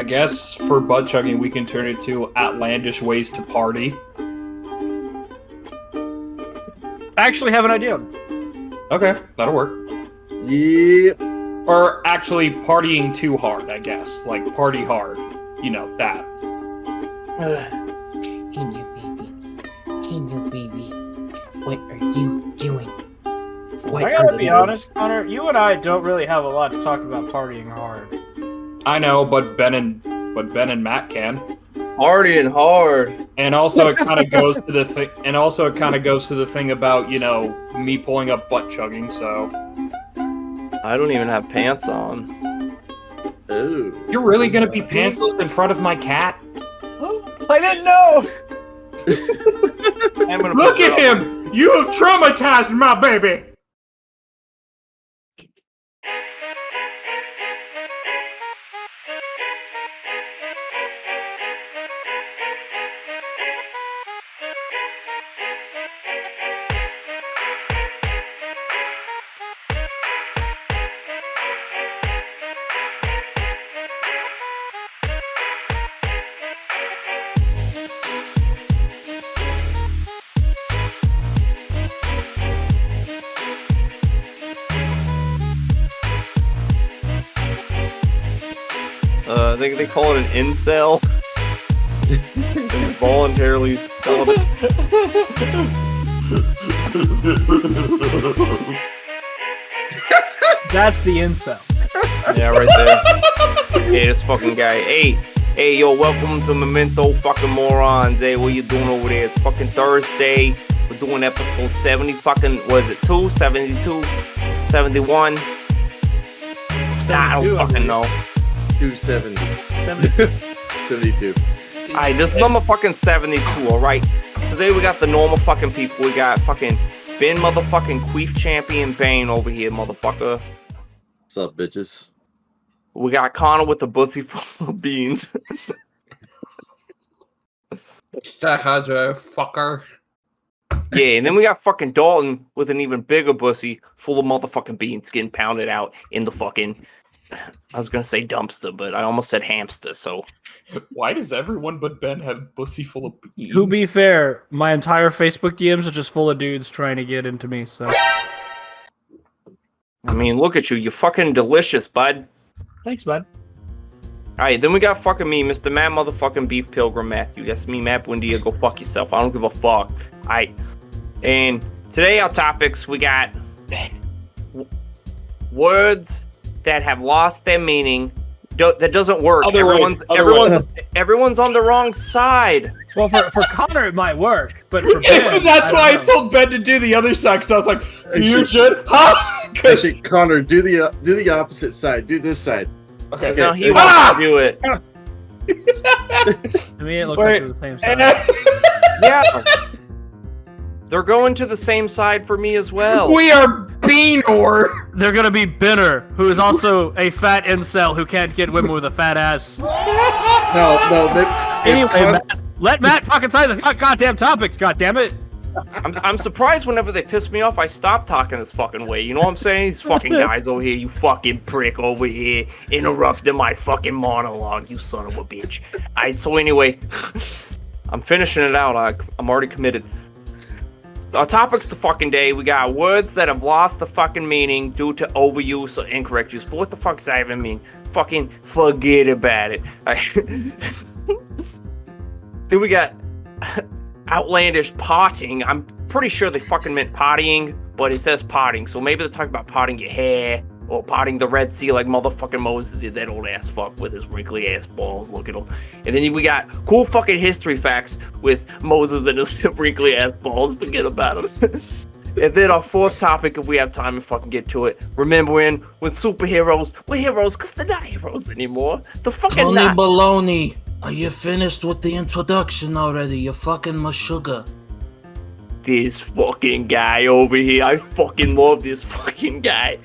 I guess for butt chugging, we can turn it to outlandish ways to party. I actually have an idea. Okay, that'll work. Yeah. Or actually, partying too hard, I guess. Like, party hard. You know, that. Hey, new baby. What are you doing? I gotta be honest, Connor, you and I don't really have a lot to talk about partying hard. I know, but Ben and Matt can. Partying hard. And also, it kind of goes to the thing. And also, it kind of goes to the thing about me pulling up butt chugging. So I don't even have pants on. Ooh. you're really gonna be pantsless in front of my cat? I didn't know. I'm gonna Look at him! You have traumatized my baby. I think they call it an incel. Voluntarily celibate. That's the incel. Yeah, right there. Hey, this fucking guy. Hey, yo, welcome to Memento fucking morons. Hey, what you doing over there? It's fucking Thursday. We're doing episode 70 fucking, what is it, 2? 72? 71? I don't fucking know. 270. 72. Alright, this is number fucking 72, alright? Today we got the normal fucking people. We got fucking Ben motherfucking Queef Champion Bane over here, motherfucker. What's up, bitches? We got Connor with the bussy full of beans. Fucker. Yeah, and then we got fucking Dalton with an even bigger bussy full of motherfucking beans getting pounded out in the fucking... I was gonna say dumpster, but I almost said hamster, so... Why does everyone but Ben have bussy full of beans? To be fair, my entire Facebook DMs are just full of dudes trying to get into me, so... I mean, look at you. You're fucking delicious, bud. Thanks, bud. Alright, then we got fucking me, Mr. Matt motherfucking Beef Pilgrim Matthew. That's me, Matt Buendia. Go fuck yourself. I don't give a fuck. Alright. And today our topics, we got... words that have lost their meaning. That doesn't work. Everyone's on the wrong side. Well, for Connor, it might work, but for Ben, That's why I know. told Ben to do the other side, because I was like, you should, huh? Actually, Connor, do the opposite side. Do this side. Okay. No, he wants to do it. I mean, it looks like they're the same side. Yeah. They're going to the same side for me as well. We are Beanor. They're gonna be Benner, who is also a fat incel who can't get women with a fat ass. No. Anyway, let Matt fucking say the goddamn topics, goddammit. I'm surprised whenever they piss me off, I stop talking this fucking way. You know what I'm saying? These fucking guys over here, you fucking prick over here, interrupting my fucking monologue, you son of a bitch. Alright, so anyway, I'm finishing it out. I'm already committed. Our topics the fucking day, we got words that have lost the fucking meaning due to overuse or incorrect use. But what the fuck does that even mean? Fucking forget about it. Then we got outlandish potting. I'm pretty sure they fucking meant pottying, but it says potting. So maybe they're talking about potting your hair or potting the Red Sea like motherfucking Moses did that old ass fuck with his wrinkly ass balls. Look at him. And then we got cool fucking history facts with Moses and his wrinkly ass balls. Forget about him. And then our fourth topic, if we have time to fucking get to it, remembering with superheroes, we're heroes because they're not heroes anymore. The fucking Tony not. Baloney, are you finished with the introduction already? You fucking mashuga. This fucking guy over here, I fucking love this fucking guy.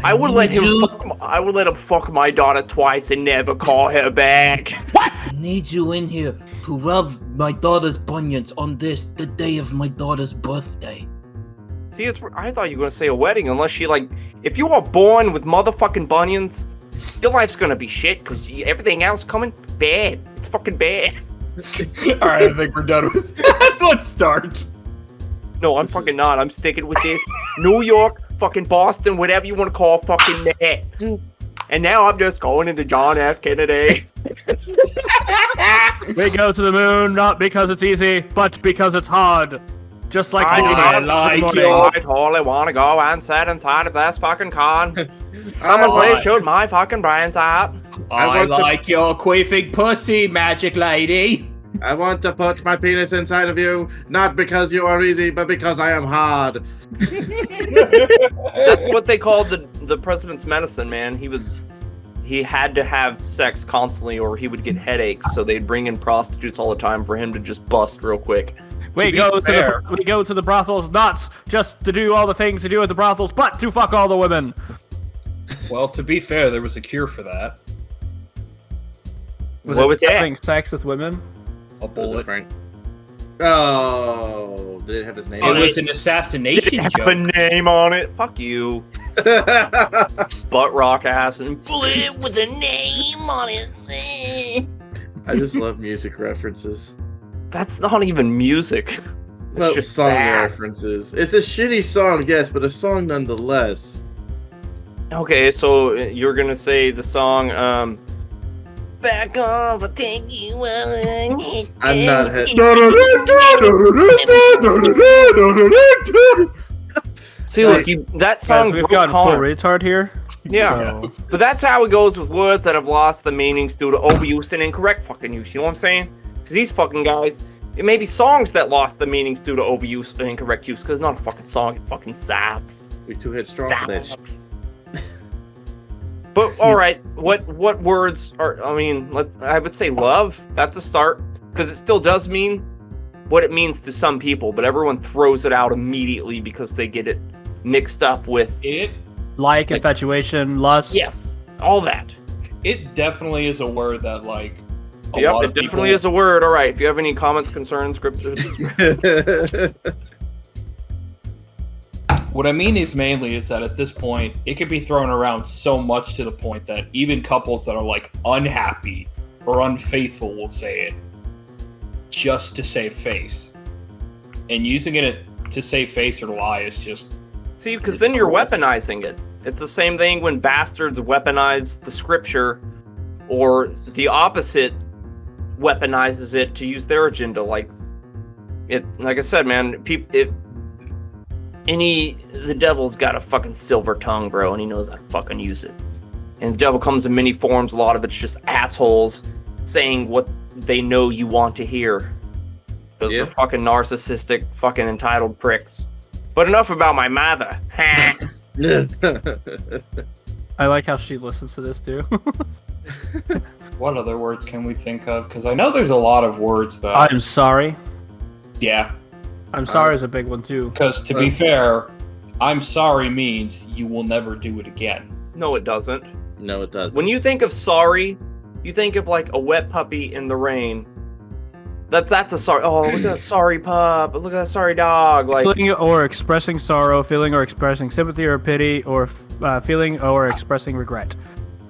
I would let him fuck my daughter twice and never call her back. What? I need you in here to rub my daughter's bunions on the day of my daughter's birthday. See, I thought you were gonna say a wedding, unless she if you are born with motherfucking bunions, Your life's gonna be shit because everything else coming bad. It's fucking bad. All right, I think we're done with that. Let's start. No, I'm fucking not. I'm sticking with this. New York, fucking Boston, whatever you want to call fucking that. And now I'm just going into John F. Kennedy. We go to the moon not because it's easy, but because it's hard. Just like I like your- I totally want to go and sit inside of this fucking con. Someone please shoot my fucking brains out. I want to- like your queefing pussy, magic lady. I want to put my penis inside of you, not because you are easy, but because I am hard. That's what they called the president's medicine, man. He had to have sex constantly or he would get headaches, so they'd bring in prostitutes all the time for him to just bust real quick. we go to the brothels not just to do all the things to do at the brothels, but to fuck all the women. Well, to be fair, there was a cure for that. Was What it was that? having sex with women? A bullet. Frank. Oh, did it have his name? It on was an assassination Have joke. a name on it. Fuck you. Butt rock ass and bullet with a name on it. I just love music references. That's not even music. It's No, just song sad. references. It's a shitty song, yes, but a song nonetheless. Okay, so you're gonna say the song, back off, I'll take you out. I'm not hit. See, look, that song Guys, we've broke gotten full Connor. retard here. Yeah, So, but that's how it goes with words that have lost the meanings due to overuse and incorrect fucking use. You know what I'm saying? Because these fucking guys, it may be songs that lost the meanings due to overuse and incorrect use. Because it's not a fucking song, it fucking saps. We too headstrong for that. Saps. But all right, what words are? I mean, I would say love. That's a start because it still does mean what it means to some people, but everyone throws it out immediately because they get it mixed up with It infatuation, lust. yes, all that. definitely is a word that like a Yep, lot it of definitely people, is a word. All right, if you have any comments, concerns, scriptures. What I mean is mainly is that at this point it can be thrown around so much to the point that even couples that are like unhappy or unfaithful will say it just to save face. And using it to save face or lie is just See, because It's then you're cool. weaponizing it. It's the same thing when bastards weaponize the scripture, or the opposite weaponizes it to use their agenda. Like I said, man, the devil's got a fucking silver tongue, bro, and he knows how to fucking use it. And the devil comes in many forms. A lot of it's just assholes saying what they know you want to hear. Because they're fucking narcissistic, fucking entitled pricks. But enough about my mother. I like how she listens to this too. what other words can we think of? Because I know there's a lot of words that I'm sorry. yeah. I'm sorry is a big one too. Because to be fair, I'm sorry means you will never do it again. No, it doesn't. No, it doesn't. When you think of sorry, you think of like a wet puppy in the rain. That's a sorry. Oh, look at that sorry pup. Look at that sorry dog. Like, Feeling or expressing sorrow, feeling or expressing sympathy or pity, or feeling or expressing regret.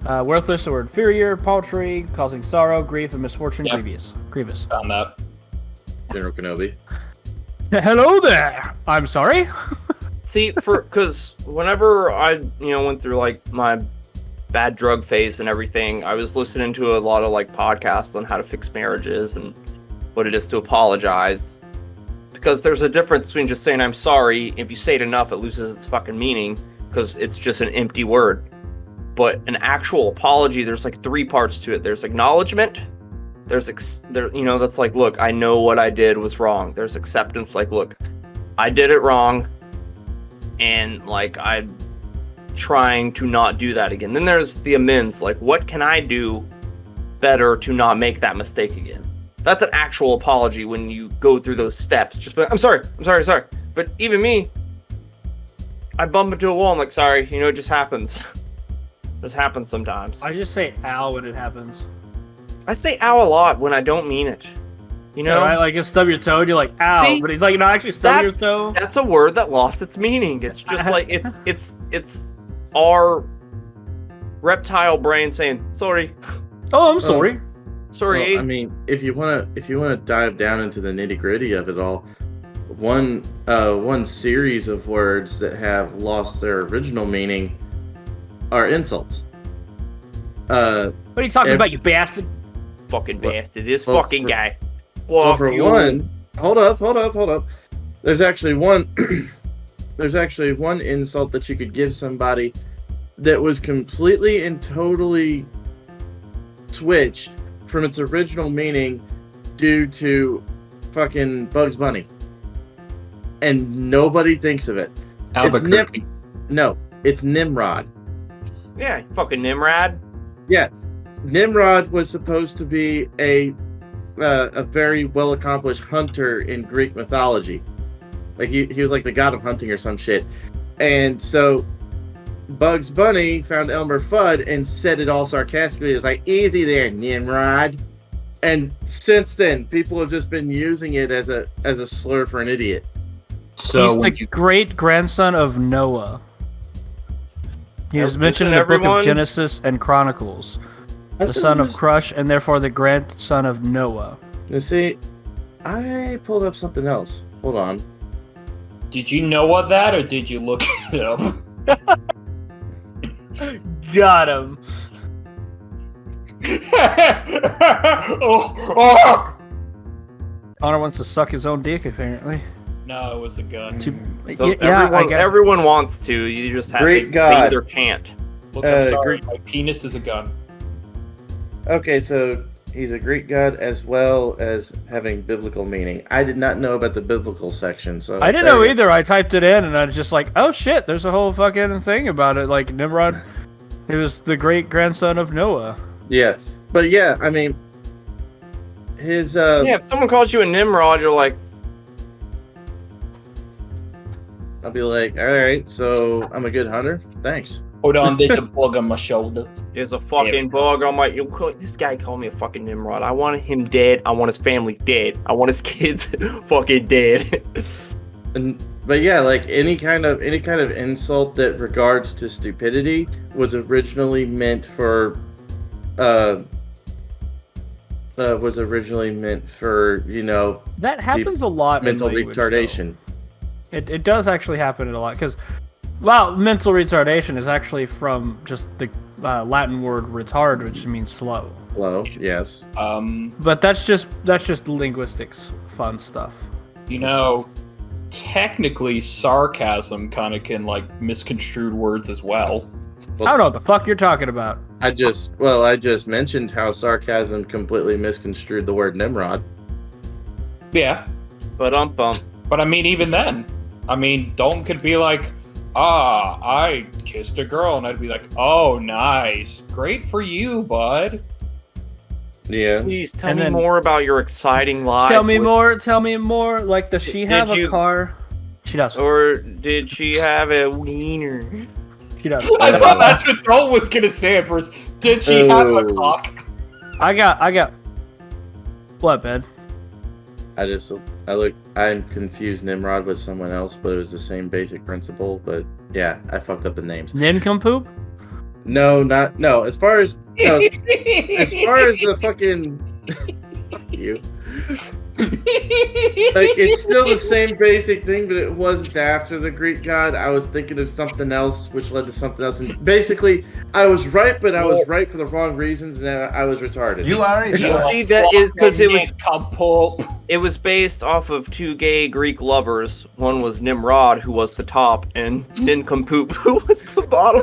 Worthless or inferior, paltry, causing sorrow, grief, and misfortune, Yep. grievous. Found that. General Kenobi. Hello there. I'm sorry. see, because whenever I, went through like my bad drug phase and everything, I was listening to a lot of like podcasts on how to fix marriages and what it is to apologize. Because there's a difference between just saying I'm sorry. If you say it enough, it loses its fucking meaning because it's just an empty word. But an actual apology, there's like three parts to it. There's acknowledgement. There's that's like, look, I know what I did was wrong. There's acceptance, like, look, I did it wrong, and like I'm trying to not do that again. Then there's the amends, like, what can I do better to not make that mistake again? That's an actual apology when you go through those steps. Just, I'm sorry. But even me, I bump into a wall. I'm like, sorry, it just happens. It just happens sometimes. I just say ow when it happens. I say ow a lot when I don't mean it. Right? Like you stub your toe, and you're like ow, See, but he's like, not actually stub your toe. That's a word that lost its meaning. It's just like it's our reptile brain saying, sorry. Oh, I'm sorry. Sorry. Well, I mean, if you wanna dive down into the nitty gritty of it all, one series of words that have lost their original meaning are insults. What are you talking about, you bastard? Fucking Well- bastard. This well, fucking for- guy. Well, for you. one, hold up. There's actually one. There's actually one insult that you could give somebody that was completely and totally switched from its original meaning due to fucking Bugs Bunny, and nobody thinks of it. Albuquerque. No, it's Nimrod. Yeah, fucking Nimrod. Yes, Nimrod was supposed to be a very well accomplished hunter in Greek mythology. Like he was like the god of hunting or some shit. And so Bugs Bunny found Elmer Fudd and said it all sarcastically. It was like, easy there, Nimrod. And since then, people have just been using it as a slur for an idiot. So He's when the you, great grandson of Noah. He is Isn't mentioned in the book everyone? of Genesis and Chronicles. The son of Crush, and therefore the grandson of Noah. You see, I pulled up something else. Hold on. did you know what that, or did you look it up? Got him. oh. Honor wants to suck his own dick, apparently. No, it was a gun. So Yeah, I guess. everyone wants to. You just have Great they God. either can't. Look, I'm sorry. Greek- My penis is a gun. Okay, so he's a Greek god as well as having biblical meaning. I did not know about the biblical section, so I didn't know either. I typed it in, and I was just like, oh shit, there's a whole fucking thing about it. Like, Nimrod, he was the great grandson of Noah. Yeah, but yeah, I mean, his Yeah, if someone calls you a Nimrod, you're like, I'll be like, all right, so I'm a good hunter. Thanks. Hold on, there's a bug on my shoulder. there's a fucking bug on my. This guy called me a fucking Nimrod. I want him dead. I want his family dead. I want his kids fucking dead. But yeah, like any kind of insult that regards to stupidity was originally meant for, you know, That happens a lot mental in language, retardation. though. It does actually happen a lot, because, well, mental retardation is actually from just the Latin word retard, which means slow. Hello, yes. But that's just linguistics, fun stuff. You know, technically, sarcasm kind of can like misconstrued words as well. I don't know what the fuck you're talking about. I just mentioned how sarcasm completely misconstrued the word Nimrod. Yeah, But but I mean, even then, I mean, Dalton could be like, I kissed a girl, and I'd be like, oh, nice, great for you, bud. Yeah. please tell And me then- more about your exciting life. Tell me with- more. Tell me more. Like, does she Did have a you- car? She does. Or did she have a wiener? She does. I thought that's what Dalton was gonna say at first. Did she have a Oh. cock? I got. What, Ben? I confused Nimrod with someone else, but it was the same basic principle. But yeah, I fucked up the names. Nincompoop? No. As far as the fucking fuck you. Like, it's still the same basic thing, but it wasn't after the Greek god. I was thinking of something else, which led to something else. And basically, I was right, but I was right for the wrong reasons, and then I was retarded. You are See, that is because it was Nincompoop. it was based off of two gay Greek lovers. One was Nimrod, who was the top, and Nincompoop, who was the bottom.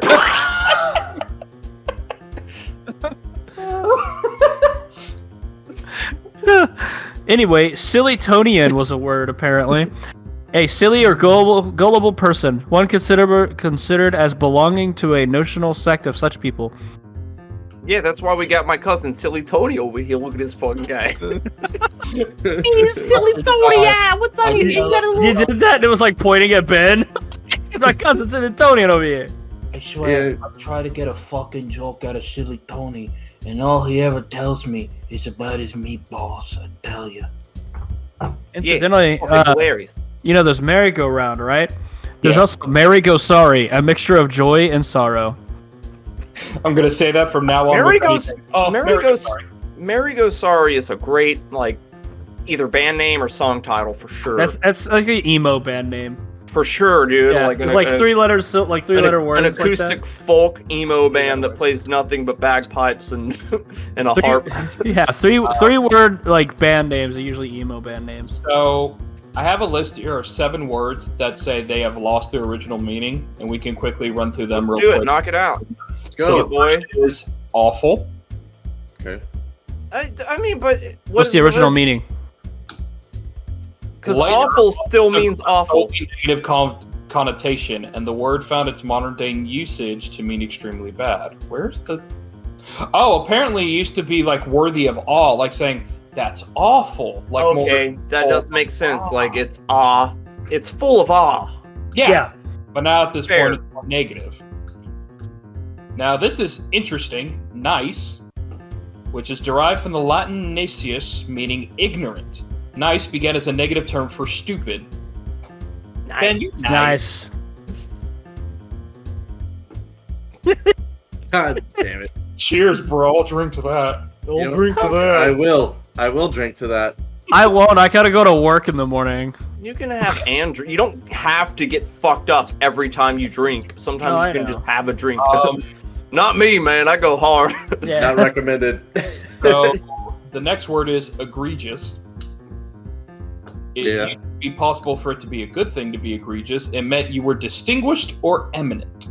Anyway, sillytonian was a word, apparently. A silly or gullible person, one considered as belonging to a notional sect of such people. Yeah, that's why we got my cousin Silly Tony over here. Look at this fucking guy. Silly Tony, yeah, what's on you? You did that, and it was like pointing at Ben. It's my cousin Sillytonian over here. I swear, Yeah. I try to get a fucking joke out of Silly Tony, and all he ever tells me is about his meatballs, I tell you. Incidentally, Fucking hilarious. you know, there's merry-go-round, right? There's Yeah. also merry-go-sorry, a mixture of joy and sorrow. I'm gonna say that from now on. Mary with Goes- anything. Oh, Mary Mary Goes- Goes Sorry. Mary Goes Sorry is a great, like, either band name or song title for sure. That's like an emo band name. For sure, dude. Yeah, Like, it's like three letters, like three-letter words. An like acoustic folk emo band that plays nothing but bagpipes and and a harp. Yeah, three-word like band names are usually emo band names. So I have a list here of 7 words that say they have lost their original meaning, and we can quickly run through them real Do quick. it, knock it out. Go. So, boy. Is awful. Okay. I mean, but What's the original meaning? Because Later, awful still means awful. Totally negative connotation, and the word found its modern day usage to mean extremely bad. Where's the? Oh, apparently it used to be like worthy of awe, like saying that's awful. Like Okay, that does make sense. Like it's awe. It's full of awe. Yeah. But now at this Fair. point, it's more negative. Now this is interesting. Nice, which is derived from the Latin nacius, meaning ignorant. Nice began as a negative term for stupid. Ben, Nice. you- Nice. God damn it. Cheers, bro. I'll drink to that. You know, I will. I will drink to that. I won't. I gotta go to work in the morning. You can have Andrew. You don't have to get fucked up every time you drink. Sometimes No, I you can know. just have a drink. Um, Not me, man. I go hard. Not recommended. So the next word is egregious. It Yeah. used to be possible for it to be a good thing to be egregious. It meant you were distinguished or eminent.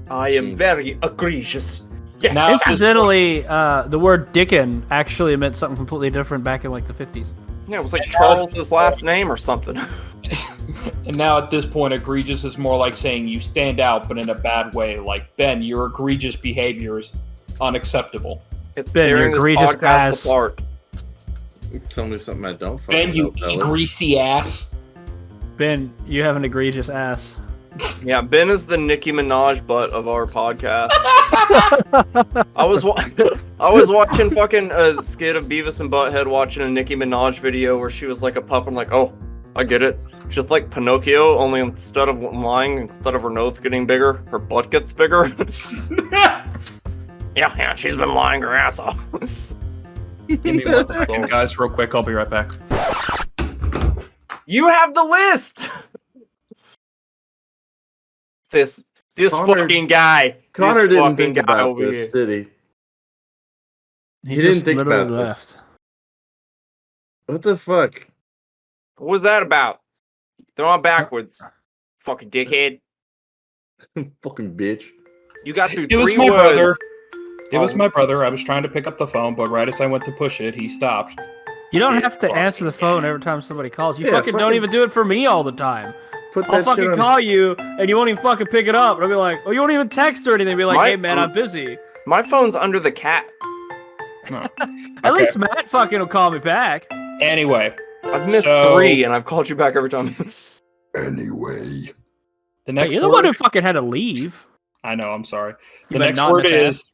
I am very egregious. Yes. Now, Incidentally, the word Dickin actually meant something completely different back in like the 50s. Yeah, it was like Charles's last name or something. and now at this point, egregious is more like saying you stand out, but in a bad way. Like, Ben, your egregious behavior is unacceptable. It's Ben, tearing your this egregious podcast ass. apart. Tell me something I don't Ben, fucking you know, fellas. greasy ass. Ben, you have an egregious ass. Yeah, Ben is the Nicki Minaj butt of our podcast. I was watching fucking a skit of Beavis and Butthead watching a Nicki Minaj video where she was like a pup. I'm like, oh, I get it. Just like Pinocchio, only instead of lying, instead of her nose getting bigger, her butt gets bigger. yeah, she's been lying her ass off. Give me 1 second, guys, real quick. I'll be right back. You have the list. This Connor- fucking guy. Connor this didn't fucking think guy about over this, here. did he? He didn't just think literally about this. left. What the fuck? What was that about? They're on backwards. Fucking dickhead. Fucking bitch. You got through It was 3 my words. brother. It was Oh. my brother. I was trying to pick up the phone, but right as I went to push it, he stopped. You don't have to answer the phone every time somebody calls. You Yeah, fucking don't fucking- even do it for me all the time. Put I'll that fucking shit on. call you and you won't even fucking pick it up. And I'll be like, oh, you won't even text or anything. Be like, My- hey man, I'm busy. My phone's under the cat. No. At Okay. least Matt fucking will call me back. Anyway, I've missed So- 3 and I've called you back every time. the Hey, next you're the one word. who fucking had to leave. I know. I'm sorry. You The better next not word miss is.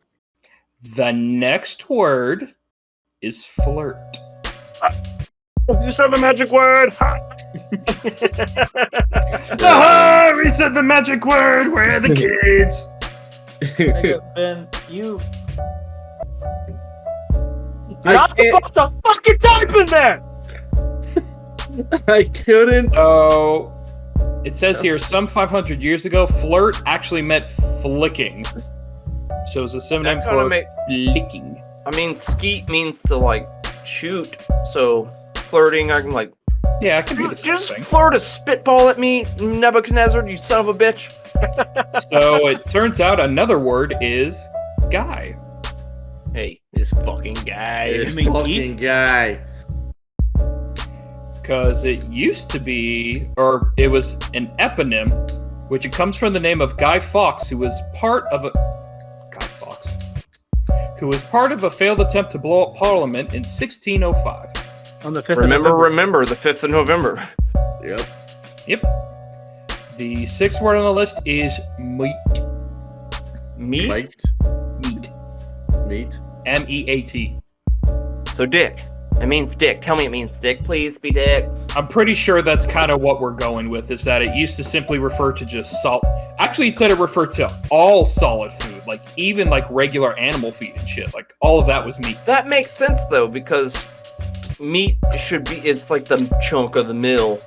The next word is flirt. You said the magic word. We said the magic word. Where are the kids? Ben, you. I You're not can't- supposed to fucking type in there! I couldn't. So it says here, some 500 years ago, flirt actually meant flicking. So it's a synonym That kinda for make- licking. I mean, skeet means to like shoot. So flirting, I can like Yeah, it can be the same just thing. flirt a spitball at me, Nebuchadnezzar, you son of a bitch. So it turns out another word is guy. Hey, this fucking guy. This mean fucking guy. Because it used to be, or it was an eponym, which it comes from the name of Guy Fawkes, who was part of a failed attempt to blow up Parliament in 1605. On the 5th Remember the 5th of November. Yep. Yep. The 6th word on the list is meat. Me? Meat. Meat. Meat. M-E-A-T. So dick. It means dick. Tell me it means dick. Please be dick. I'm pretty sure that's kind of what we're going with, is that it used to simply refer to just salt. Actually, it said it referred to all solid food, like even like regular animal feed and shit. Like all of that was meat. That makes sense though, because meat should be, it's like the chunk of the meal.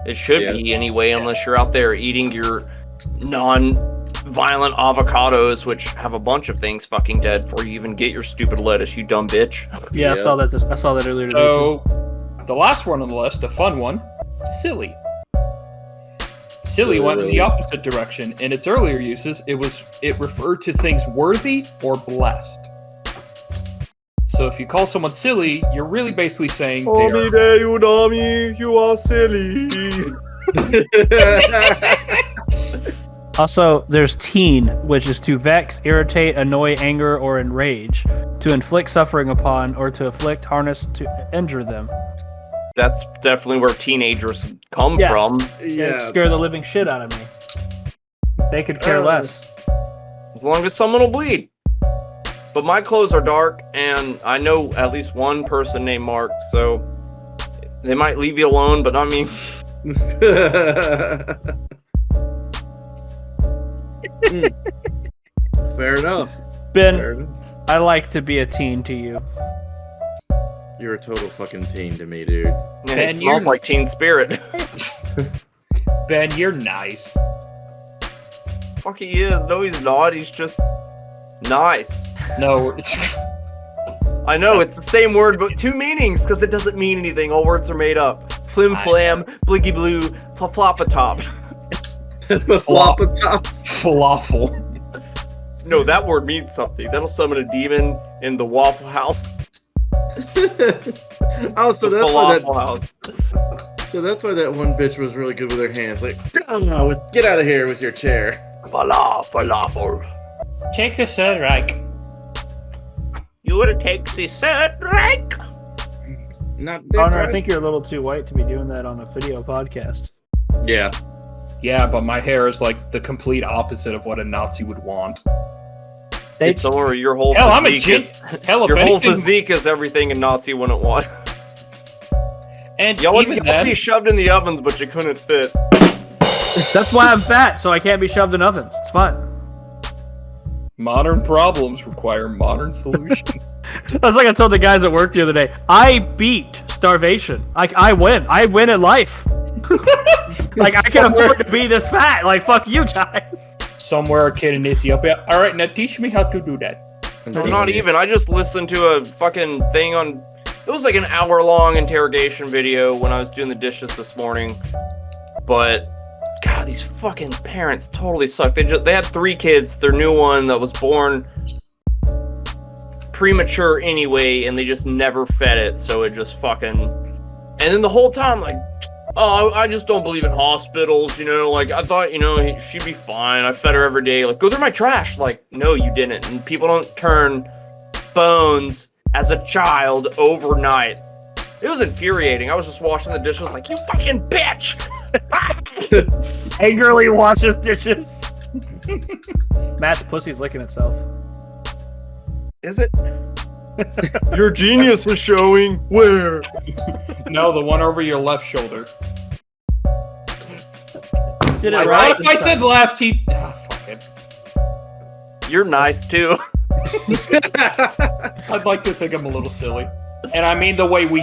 It should be anyway, unless you're out there eating your non-violent avocados, which have a bunch of things fucking dead before you even get your stupid lettuce, you dumb bitch. Yeah, I saw that earlier today So, the last one on the list, a fun one, silly. Silly went in the opposite direction. In its earlier uses, it referred to things worthy or blessed. So if you call someone silly, you're really basically saying you are silly. Also, there's teen, which is to vex, irritate, annoy, anger, or enrage, to inflict suffering upon, or to afflict, harness, to injure them. That's definitely where teenagers come from. Yeah, scare the living shit out of me. They could care less. As long as someone will bleed. But my clothes are dark, and I know at least one person named Mark, so they might leave you alone, but not me. Fair enough. Ben, Fair enough. I like to be a teen to you. You're a total fucking teen to me, dude. Yeah, Ben, it smells like teen spirit. Ben, you're nice. Fuck, he is. No, he's not. He's just nice. No, I know, it's the same word, but two meanings, because it doesn't mean anything. All words are made up. Flim flam, bliggy blue, floppa-top. Flop-a-top. falafel. No, that word means something. That'll summon a demon in the Waffle House. Oh, so The that's why Falafel House. So that's why that one bitch was really good with her hands. Like, get out of here with your chair. Falafel. Take the third Reich. You would take the third Reich. Not Connor, I think you're a little too white to be doing that on a video podcast. Yeah. Yeah, but my hair is like the complete opposite of what a Nazi would want. Don't worry, your whole Hell, I'm a physique Hell, if your whole anything, physique is everything a Nazi wouldn't want. and Y'all would even be then, shoved in the ovens, but you couldn't fit. That's why I'm fat, so I can't be shoved in ovens. It's fine. modern problems require modern solutions. That's like I told the guys at work the other day. I beat starvation. I win. I win at life. Like, I can afford to be this fat. Like, fuck you guys. Somewhere a kid in Ethiopia. All right, now teach me how to do that. No, not even. I just listened to a fucking thing on... It was like an hour-long interrogation video when I was doing the dishes this morning. But, God, these fucking parents totally suck. They had 3 kids. Their new one that was born premature anyway, and they just never fed it, so it just fucking... And then the whole time, like... Oh, I just don't believe in hospitals, you know, like, I thought, you know, she'd be fine, I fed her every day, like, go through my trash, like, no, you didn't, and people don't turn bones as a child overnight. It was infuriating. I was just washing the dishes like, you fucking bitch! Angrily washes dishes. Matt's pussy's licking itself. Is it? Your genius is showing. Where? No, the one over your left shoulder. Did it What right. if I said left? Fuck it. You're nice too. I'd like to think I'm a little silly. And I mean the way we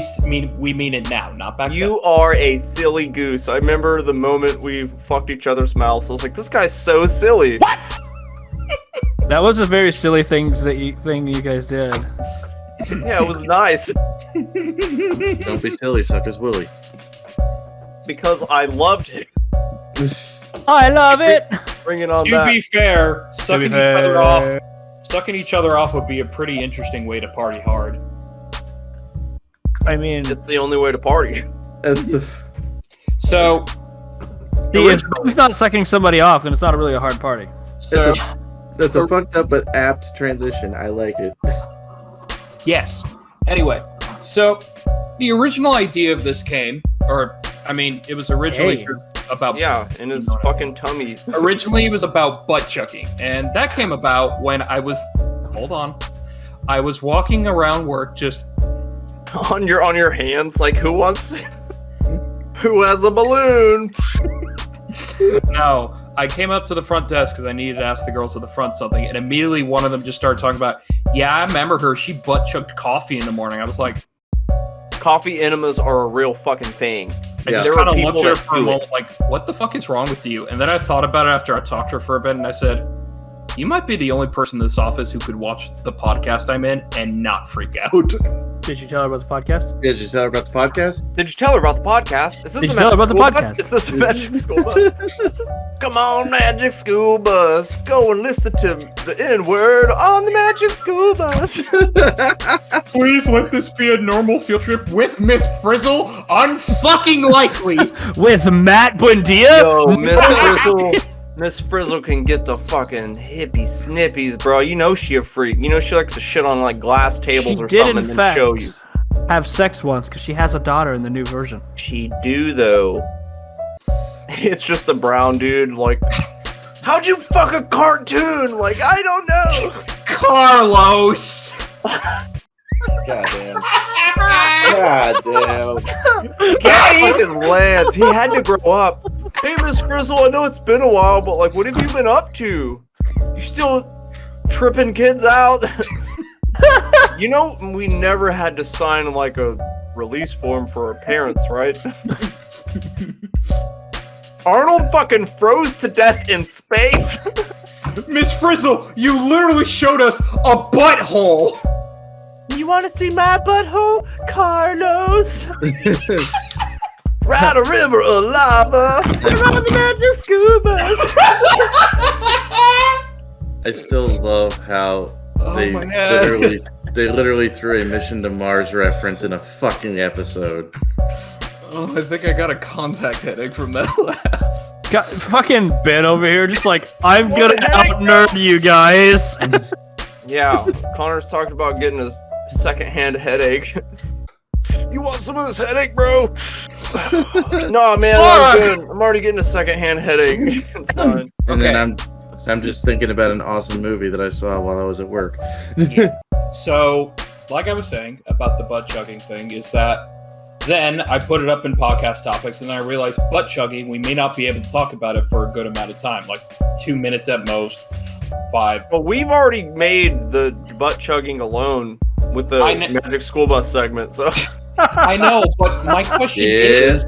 mean it now, not back then. You are a silly goose. I remember the moment we fucked each other's mouths. I was like, this guy's so silly. What? That was a very silly thing you guys did. Yeah, it was nice. Don't be silly, suck his willy. Because I loved it. I love it. Bring it on To back. be fair, sucking each other off would be a pretty interesting way to party hard. I mean, It's the only way to party. That's the. So, if it's not sucking somebody off, then it's not really a hard party. That's a fucked up but apt transition. I like it. yes. Anyway, so the original idea of this came, it was originally about Yeah, in his fucking tummy. Originally, it was about butt chucking, and that came about when I was walking around work, just on your hands. Like, who has a balloon? No, I came up to the front desk because I needed to ask the girls at the front something, and immediately one of them just started talking about, yeah, I remember her. She butt-chugged coffee in the morning. I was like... Coffee enemas are a real fucking thing. I just kind of looked at her for a moment like, what the fuck is wrong with you? And then I thought about it after I talked to her for a bit, and I said, you might be the only person in this office who could watch the podcast I'm in and not freak out. Did you tell her about the podcast? Did you tell her about the podcast? Did you tell her about the podcast? Is this Did the you tell her about the Magic School Bus? podcast? Is this the Magic School Bus? Come on, Magic School Bus. Go and listen to the N-word on the Magic School Bus. Please let this be a normal field trip with Miss Frizzle. Unfucking likely. With Matt Buendia? Yo, Miss Frizzle. Miss Frizzle can get the fucking hippie snippies, bro. You know she a freak. You know she likes to shit on like glass tables or something and then show you. Have sex once because she has a daughter in the new version. She do though. It's just a brown dude like, how'd you fuck a cartoon? Like, I don't know. Carlos. Goddamn. Goddamn. God fucking Lance. He had to grow up. Hey, Miss Frizzle, I know it's been a while, but like, what have you been up to? You still tripping kids out? You know, we never had to sign like a release form for our parents, right? Arnold fucking froze to death in space. Miss Frizzle, you literally showed us a butthole. You want to see my butthole, Carlos? Ride a river of lava around the Magic School Bus. I still love how they literally threw a Mission to Mars reference in a fucking episode. Oh, I think I got a contact headache from that laugh. Got fucking Ben over here, just like, I'm gonna out-nerd you guys. Yeah, Connor's talking about getting a secondhand headache. You want some of this headache, bro? No, man, I'm good. I'm already getting a secondhand headache. It's fine. And then I'm just thinking about an awesome movie that I saw while I was at work. Yeah. So, like I was saying about the butt chugging thing, is that then I put it up in podcast topics, and then I realized butt chugging, we may not be able to talk about it for a good amount of time, like 2 minutes at most, 5. Well, we've already made the butt chugging alone with the Magic School Bus segment, so. I know, but my question is,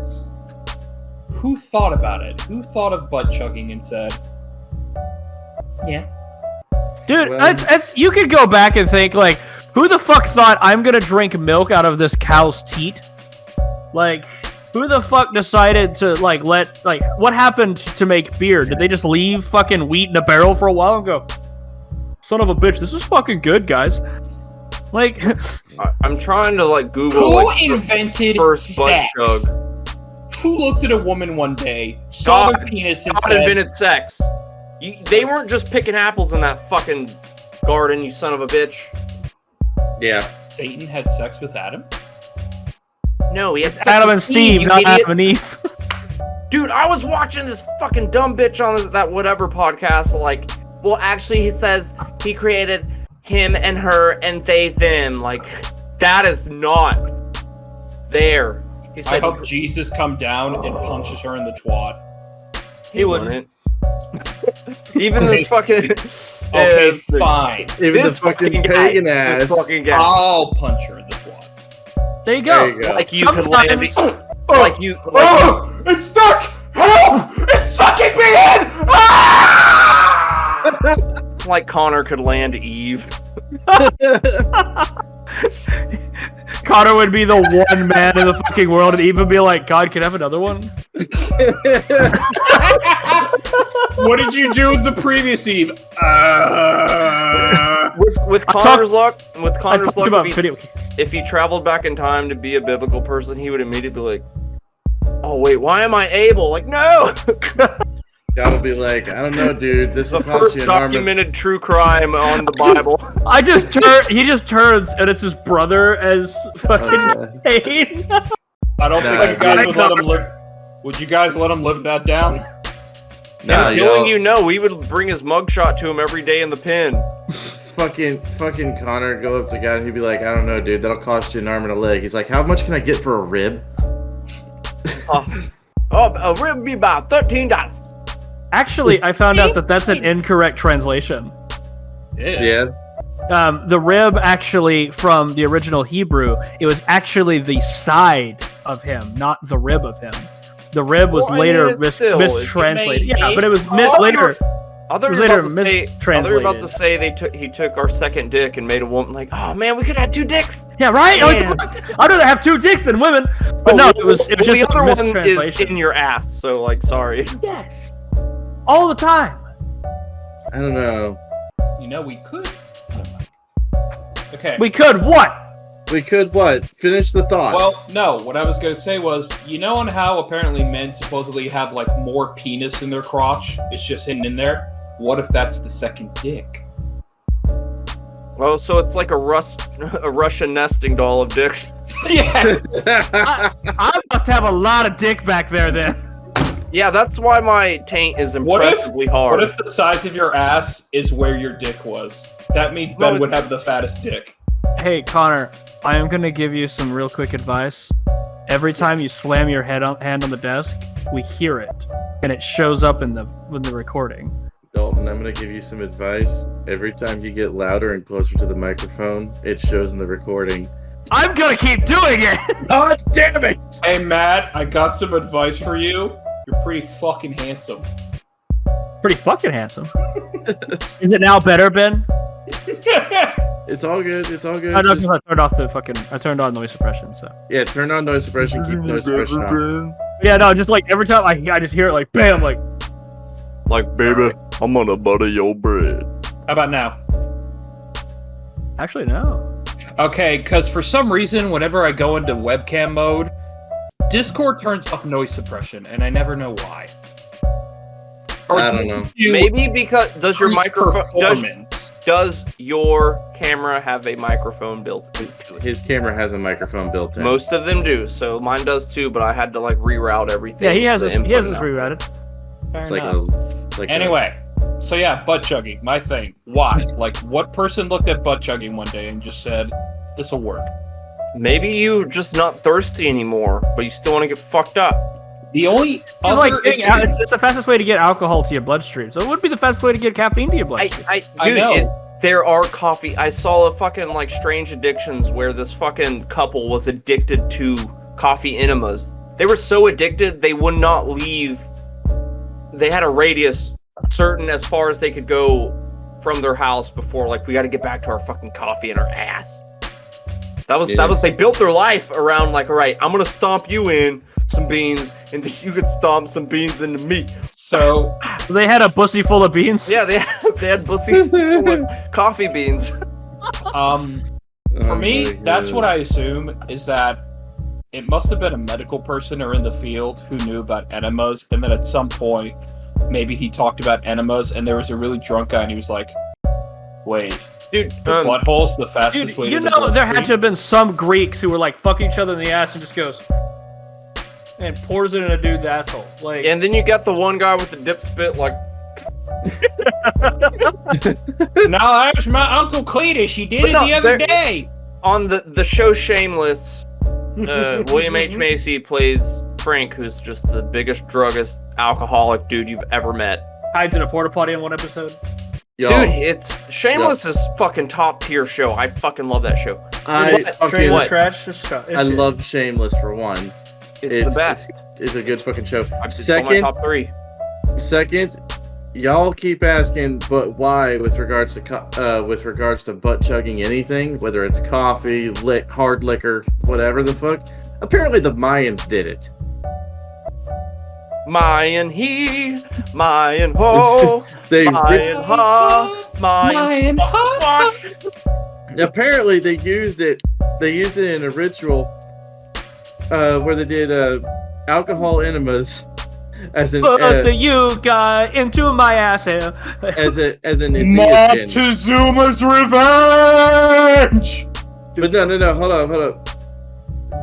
who thought about it? Who thought of butt chugging and said, yeah. Dude, it's you could go back and think, like, who the fuck thought I'm gonna drink milk out of this cow's teat? Like, who the fuck decided to, like, what happened to make beer? Did they just leave fucking wheat in a barrel for a while and go, son of a bitch, this is fucking good, guys? Like, I'm trying to, like, Google, who invented first butt chug. Who looked at a woman one day, saw their penis, and said, invented sex. They weren't just picking apples in that fucking garden, you son of a bitch. Yeah. Satan had sex with Adam? No, he had sex Adam with and Steve, not idiot. Adam and Eve. Dude, I was watching this fucking dumb bitch on that whatever podcast, like, well, actually, he says he created him and her and they, them. Like, that is not there. He said, I hope Jesus come down and punches her in the twat. He wouldn't. Even this fucking... Okay, fine. Even this the fucking guy, pagan ass. this fucking guy. I'll punch her in the twat. There you go. There you go. Like you could land me. Like you. Oh, it's stuck! Help! It's sucking me in! Ah! Like Connor could land Eve. Connor would be the one man in the fucking world, and Eve would be like, God, can I have another one? What did you do with the previous Eve? With Connor's luck, about video games. if he traveled back in time to be a biblical person, he would immediately be like, "Oh wait, why am I able?" Like, no. God will be like, I don't know, dude. This The will cost first you an arm. documented true crime on the Bible. He just turns, and it's his brother as fucking Cain. I don't think you guys would let him live. Would you guys let him live that down? Nah, Killing you, no. We would bring his mugshot to him every day in the pen. fucking Connor go up to God and he'd be like, I don't know, dude, that'll cost you an arm and a leg. He's like, how much can I get for a rib? A rib would be about $13. Actually, I found out that that's an incorrect translation. It is. Yeah. The rib actually, from the original Hebrew, it was actually the side of him, not the rib of him. The rib was later mistranslated. Yeah, but it was later. I thought you were about to say he took our second dick and made a woman like, oh man, we could have 2 dicks. Yeah, right. I'd rather have 2 dicks than women. But no, it was just the other a one is mistranslation. in your ass. So like, sorry. Yes, all the time. I don't know. You know, we could. Okay. We could what? We could what? Finish the thought. Well, no. What I was gonna say was, you know, on how apparently men supposedly have like more penis in their crotch. It's just hidden in there. What if that's the second dick? Well, so it's like a Russian nesting doll of dicks. Yes. I must have a lot of dick back there then. Yeah, that's why my taint is impressively hard. What if the size of your ass is where your dick was? That means Ben would have the fattest dick. Hey, Connor, I am going to give you some real quick advice. Every time you slam your hand on the desk, we hear it, and it shows up in the recording. Dalton, I'm going to give you some advice. Every time you get louder and closer to the microphone, it shows in the recording. I'm going to keep doing it! God damn it! Hey, Matt, I got some advice for you. You're pretty fucking handsome. Pretty fucking handsome. Is it now better, Ben? It's all good. It's all good. I know, because I turned on noise suppression, so. Yeah, turn on noise suppression, keep noise suppression on. Yeah, no, just like every time I just hear it like, bam, like, baby, I'm gonna butter your bread. How about now? actually, no. Okay, because for some reason, whenever I go into webcam mode, Discord turns up noise suppression, and I never know why. Or I don't know. Maybe because does your microphone performance? Does your camera have a microphone built into it? His camera has a microphone built in. Most of them do, so mine does too. But I had to like reroute everything. Yeah, he has this rerouted. Fair It's enough. like Anyway, so yeah, butt chugging, my thing. Why? Like, what person looked at butt chugging one day and just said, "This'll work"? Maybe you just not thirsty anymore, but you still want to get fucked up. The only it's the fastest way to get alcohol to your bloodstream. So it would be the fastest way to get caffeine to your bloodstream. I know. There are coffee. I saw a fucking like strange addictions where this fucking couple was addicted to coffee enemas. They were so addicted they would not leave. They had a radius certain as far as they could go from their house before like we got to get back to our fucking coffee and our ass. That was they built their life around like, all right, I'm gonna stomp you in some beans and you could stomp some beans into me. So they had a bussy full of beans. Yeah, they had bussy full of coffee beans. For me, that's what I assume is that it must have been a medical person or in the field who knew about enemas, and then at some point, maybe he talked about enemas, and there was a really drunk guy, and he was like, "Wait, dude, the butthole's the fastest way." You know, there had to have been some Greeks who were like fucking each other in the ass and just goes and pours it in a dude's asshole. Like, and then you got the one guy with the dip spit, like. No, that was my Uncle Cletus. He did it the other day. On the show Shameless, William H. Macy plays Frank, who's just the biggest druggist, alcoholic dude you've ever met. Hides in a porta potty in one episode. Yo, dude, it's Shameless is fucking top tier show. I fucking love that show. I love Shameless for one. It's the best. It's a good fucking show. Second, top 3. Second, y'all keep asking, but why with regards to butt chugging anything, whether it's coffee, hard liquor, whatever the fuck. Apparently, the Mayans did it. Mayan he, Mayan ho, Mayan ha, Mayan ha. Apparently, they used it. They used it in a ritual. Where they did alcohol enemas as an put the yuca into my ass hair as an Montezuma's revenge. But no, hold up.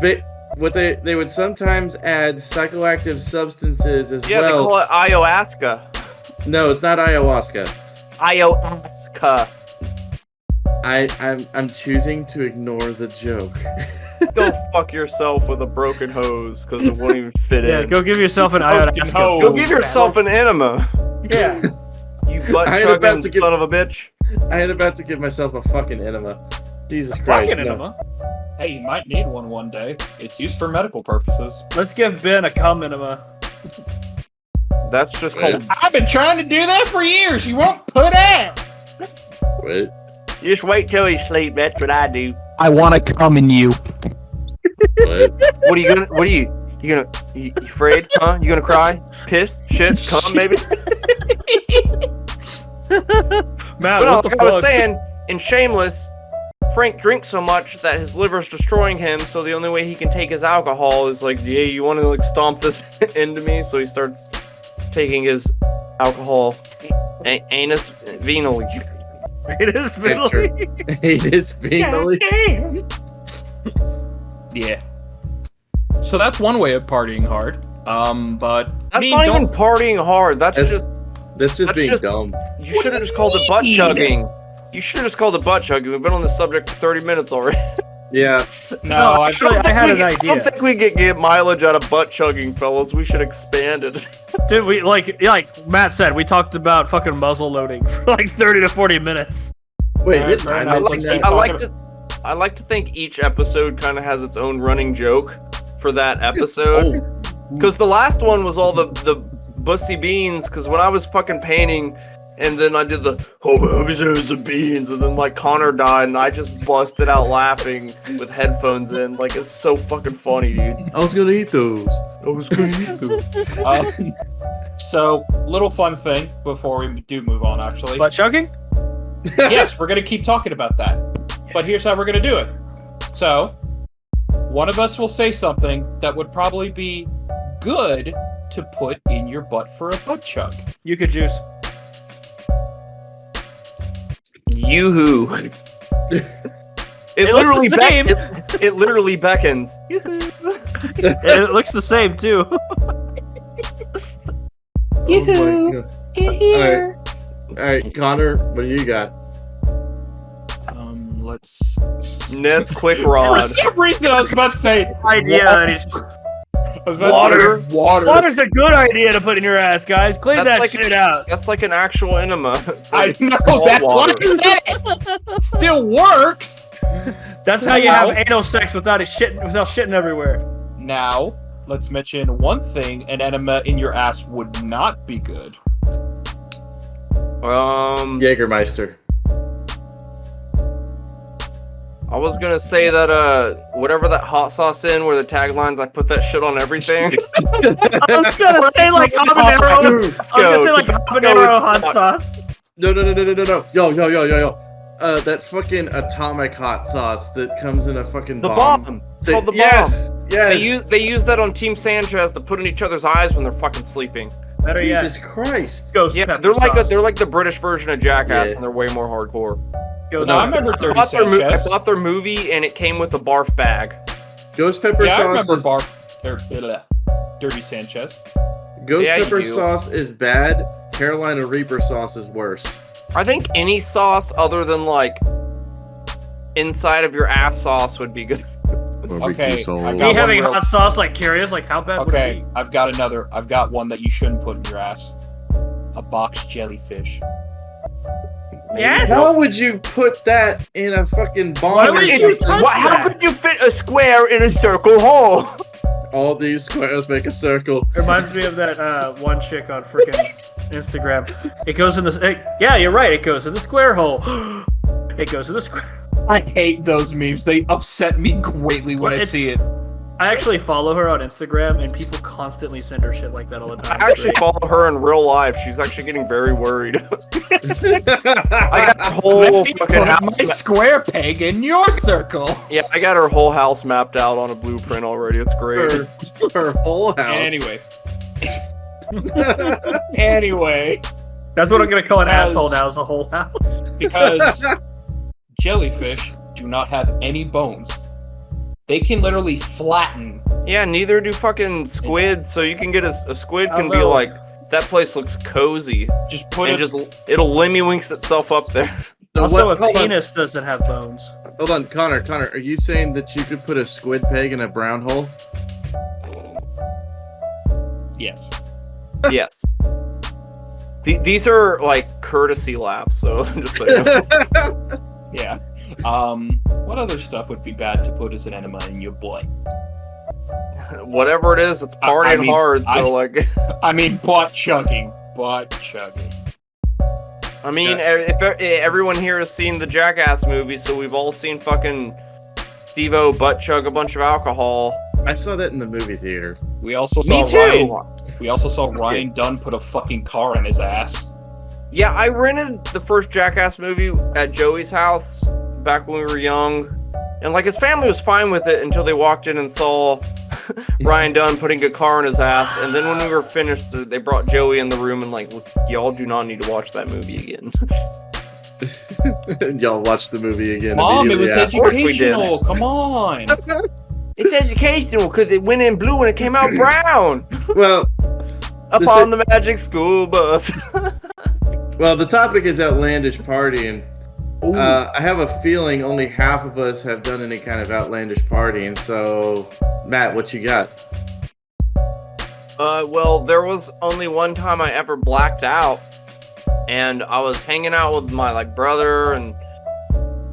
But what they would sometimes add psychoactive substances as well. Yeah, they call it ayahuasca. No, it's not ayahuasca. Ayahuasca. I'm choosing to ignore the joke. Go fuck yourself with a broken hose because it won't even fit Yeah, in. go give yourself an ayahuasca. hose. Go give yourself an enema. Yeah. You butt I ain't about chugging to give- son of a bitch. I ain't about to give myself a fucking enema. Jesus Christ. Fucking no. enema. Hey, you might need one day. It's used for medical purposes. Let's give Ben a cum enema. That's just called. I've been trying to do that for years. You won't put out. Wait. You just wait till you sleep. That's what I do. I want to come in you. What? What are you gonna? What are you? You afraid? Huh? You gonna cry? Piss? Shit? Come maybe? Matt, But no, what the like I was fuck? saying, in Shameless, Frank drinks so much that his liver's destroying him, so the only way he can take his alcohol is like, yeah, you want to like stomp this into me? So he starts taking his alcohol anus venally. It is Yeah, true. Finley. It is finally. Yeah. So that's one way of partying hard. But That's I mean, not even don't- partying hard. That's That's just that's That's being just- dumb. you should have just called it butt chugging. You should have just called it butt chugging. We've been on this subject for 30 minutes already. Yeah. No, I actually, I had an I don't idea. think we get mileage out of butt chugging, fellas. We should expand it. Dude, we like Matt said, we talked about fucking muzzle loading for like 30 to 40 minutes. Wait, Alright, didn't fair I enough. mention Let's that? keep I like to think each episode kind of has its own running joke for that episode. Because the last one was all the bussy beans. Because when I was fucking painting, and then I did the episodes of beans, and then like Connor died, and I just busted out laughing with headphones in. Like it's so fucking funny, dude. I was gonna eat those. I was gonna eat them. So, little fun thing before we do move on, actually. Butt chugging? Yes, we're going to keep talking about that. But here's how we're going to do it. So, one of us will say something that would probably be good to put in your butt for a butt chug. You could juice. Yoo-hoo. It looks literally the same. it literally beckons. It looks the same too. Yoo-hoo! Alright. Alright, Connor, what do you got? Let's... Ness quick For rod. some reason, I was about to say... Idea. that is- I was about to say water. Water's a good idea to put in your ass, guys. Clean That's that like- shit out. That's like an actual enema. It's I like know, all that's water. why I said it. Still works. That's how you have Now- anal sex without shitting everywhere. Now, let's mention one thing an enema in your ass would not be good. Jägermeister. I was gonna say that whatever that hot sauce in where the taglines I put that shit on everything. I was gonna say like habanero. Dude, I was gonna say like habanero hot sauce. no. Yo. That fucking atomic hot sauce that comes in a fucking The bomb. bomb. It's called the bomb. Yes. They use that on Team Sanchez to put in each other's eyes when they're fucking sleeping. Better Jesus yet, Christ. ghost Yeah, pepper they're sauce. like the British version of Jackass, Yeah. and they're way more hardcore. Ghost No, I pepper remember sauce. Dirty I Sanchez. bought their movie, and it came with a barf bag. Ghost pepper Yeah, I sauce. remember Dirty Sanchez. Ghost Yeah, you pepper do. sauce is bad. Carolina Reaper sauce is worse. I think any sauce other than like inside of your ass sauce would be good. Okay, I Me got having one real- hot sauce, like curious, like how bad would it Okay, be? I've got one that you shouldn't put in your ass. A box jellyfish. Yes. How would you put that in a fucking bomb? Why would you touch How that? could you fit a square in a circle hole? All these squares make a circle. It reminds me of that one chick on freaking Instagram. It goes in the. Yeah, you're right. It goes in the square hole. It goes in the square. I hate those memes. They upset me greatly when I It's- see it. I actually follow her on Instagram, and people constantly send her shit like that all the time. I actually follow her in real life. She's actually getting very worried. I got her whole Let me fucking put house. my square peg in your circle. Yeah, I got her whole house mapped out on a blueprint already. It's great. Her whole house. Anyway. Anyway, That's what I'm gonna call an Because- asshole now. Is a whole house. because jellyfish do not have any bones. They can literally flatten. Yeah, neither do fucking squid. So you can get a squid can be Although- like, that place looks cozy, Just put and it. just it'll lemmy winks itself up there. So Also, a hold on. penis doesn't have bones. Hold on, Connor, are you saying that you could put a squid peg in a brown hole? Yes. Yes. These are like courtesy laughs, so I'm just saying. Yeah. What other stuff would be bad to put as an enema in your blood? Whatever it is, it's partying I mean, hard. So like, I mean, butt chugging. I mean, if everyone here has seen the Jackass movie, so we've all seen fucking Steve-O butt chug a bunch of alcohol. I saw that in the movie theater. We also saw Me too. Ryan Dunn put a fucking car in his ass. Yeah, I rented the first Jackass movie at Joey's house back when we were young, and like his family was fine with it until they walked in and saw Ryan Dunn putting a car in his ass, and then when we were finished, they brought Joey in the room and like, look, y'all do not need to watch that movie again. Y'all watched the movie again. Mom, it was educational. Come on. It's educational because it went in blue and it came out brown. Well, Up on the magic school bus. well, the topic is outlandish partying. I have a feeling only half of us have done any kind of outlandish partying. So, Matt, what you got? Well, there was only one time I ever blacked out, and I was hanging out with my like brother and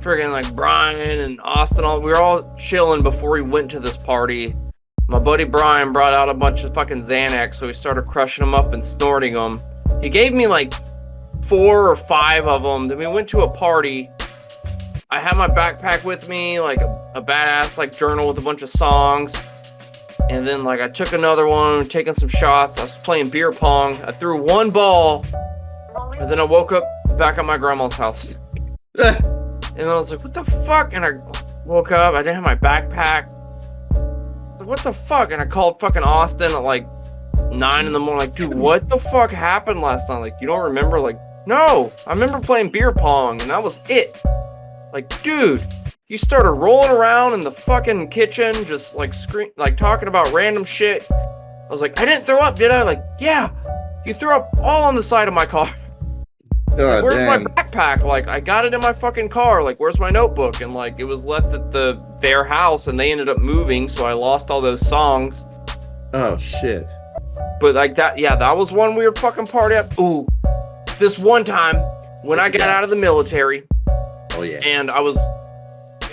friggin' like Brian and Austin. We were all chilling before we went to this party. My buddy Brian brought out a bunch of fucking Xanax, so we started crushing them up and snorting them. He gave me like 4 or 5 of them. Then we went to a party. I had my backpack with me, like a badass like journal with a bunch of songs. And then like I took another one, taking some shots. I was playing beer pong. I threw 1 ball, and then I woke up back at my grandma's house. And I was like, what the fuck? And I woke up, I didn't have my backpack. What the fuck? And I called fucking Austin at like 9 in the morning, like, dude, what the fuck happened last night? Like, you don't remember? Like, no, I remember playing beer pong, and that was it. Like, dude, you started rolling around in the fucking kitchen, just like like talking about random shit. I was like, I didn't throw up, did I? Like, yeah, you threw up all on the side of my car. Oh, where's damn. my backpack? Like, I got it in my fucking car. Like, where's my notebook? And like, it was left at their house, and they ended up moving, so I lost all those songs. Oh shit. But like that, yeah, that was one weird fucking party up. Ooh, this one time when I got out of the military. Oh yeah. And I was,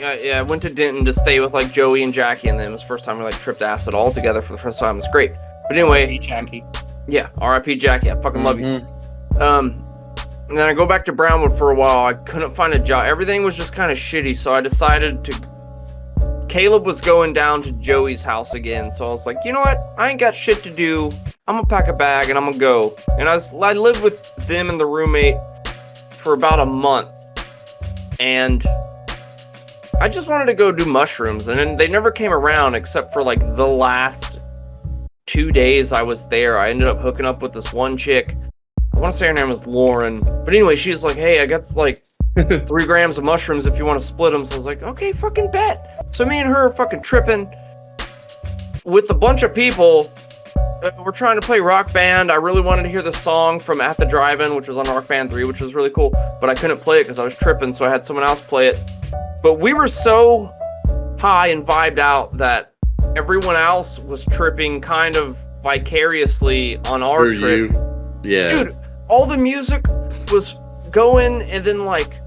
I went to Denton to stay with like Joey and Jackie, and then it was the first time we like tripped acid all together for the first time. It was great. But anyway, R.I.P. Jackie. Yeah, R.I.P. Jackie. I fucking love you. Mhm. And then I go back to Brownwood for a while. I couldn't find a job. Everything was just kind of shitty, so I decided to... Caleb was going down to Joey's house again, so I was like, you know what? I ain't got shit to do. I'm gonna pack a bag and I'm gonna go. And I lived with them and the roommate for about a month. And I just wanted to go do mushrooms, and then they never came around except for like the last 2 days I was there. I ended up hooking up with this one chick. I want to say her name was Lauren. But anyway, she's like, hey, I got like 3 grams of mushrooms if you want to split them. So I was like, okay, fucking bet. So me and her are fucking tripping with a bunch of people. We're trying to play Rock Band. I really wanted to hear the song from At the Drive-In, which was on Rock Band 3, which was really cool. But I couldn't play it because I was tripping, so I had someone else play it. But we were so high and vibed out that everyone else was tripping kind of vicariously on our trip. Yeah. Dude, all the music was going, and then like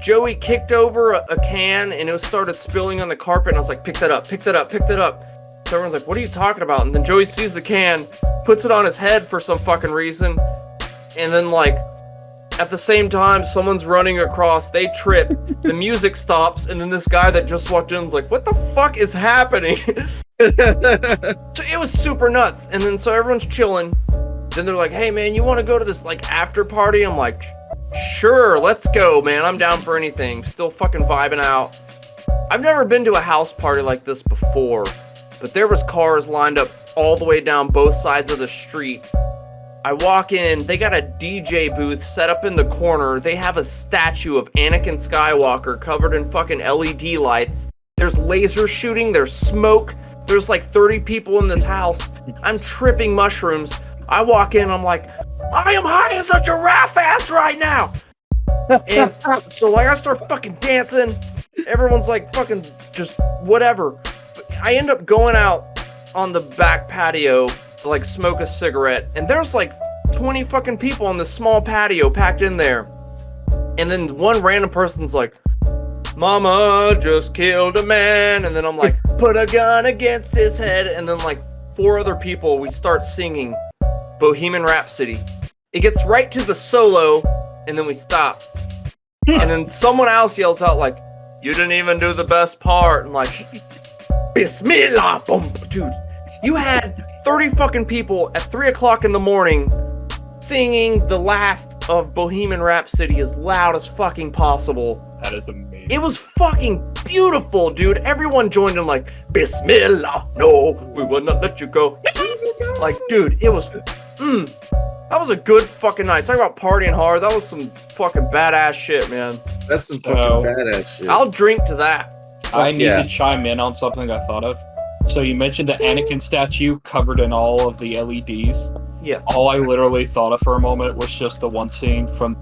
Joey kicked over a can and it started spilling on the carpet, and I was like, pick that up, pick that up, pick that up. So everyone's like, what are you talking about? And then Joey sees the can, puts it on his head for some fucking reason, and then like at the same time someone's running across, they trip, the music stops, and then this guy that just walked in is like, what the fuck is happening? So it was super nuts. And then so everyone's chilling. Then they're like, hey man, you want to go to this like after party? I'm like, sure, let's go, man. I'm down for anything. Still fucking vibing out. I've never been to a house party like this before, but there was cars lined up all the way down both sides of the street. I walk in, they got a DJ booth set up in the corner. They have a statue of Anakin Skywalker covered in fucking LED lights. There's laser shooting, there's smoke. There's like 30 people in this house. I'm tripping mushrooms. I walk in, I'm like, I am high as a giraffe ass right now. And so like I start fucking dancing. Everyone's like fucking just whatever. But I end up going out on the back patio to like smoke a cigarette, and there's like 20 fucking people on this small patio packed in there. And then one random person's like, Mama just killed a man. And then I'm like, put a gun against his head. And then like 4 other people, we start singing Bohemian Rhapsody. It gets right to the solo, and then we stop. And then someone else yells out like, you didn't even do the best part. And like, Bismillah, boom. Dude, you had 30 fucking people at 3 o'clock in the morning singing the last of Bohemian Rhapsody as loud as fucking possible. That is amazing. It was fucking beautiful, dude. Everyone joined in like, Bismillah, no, we will not let you go. Like, dude, it was, that was a good fucking night. Talk about partying hard. That was some fucking badass shit, man. That's some fucking badass shit. I'll drink to that. I need to chime in on something I thought of. So you mentioned the Anakin statue covered in all of the LEDs. Yes. All I literally thought of for a moment was just the one scene from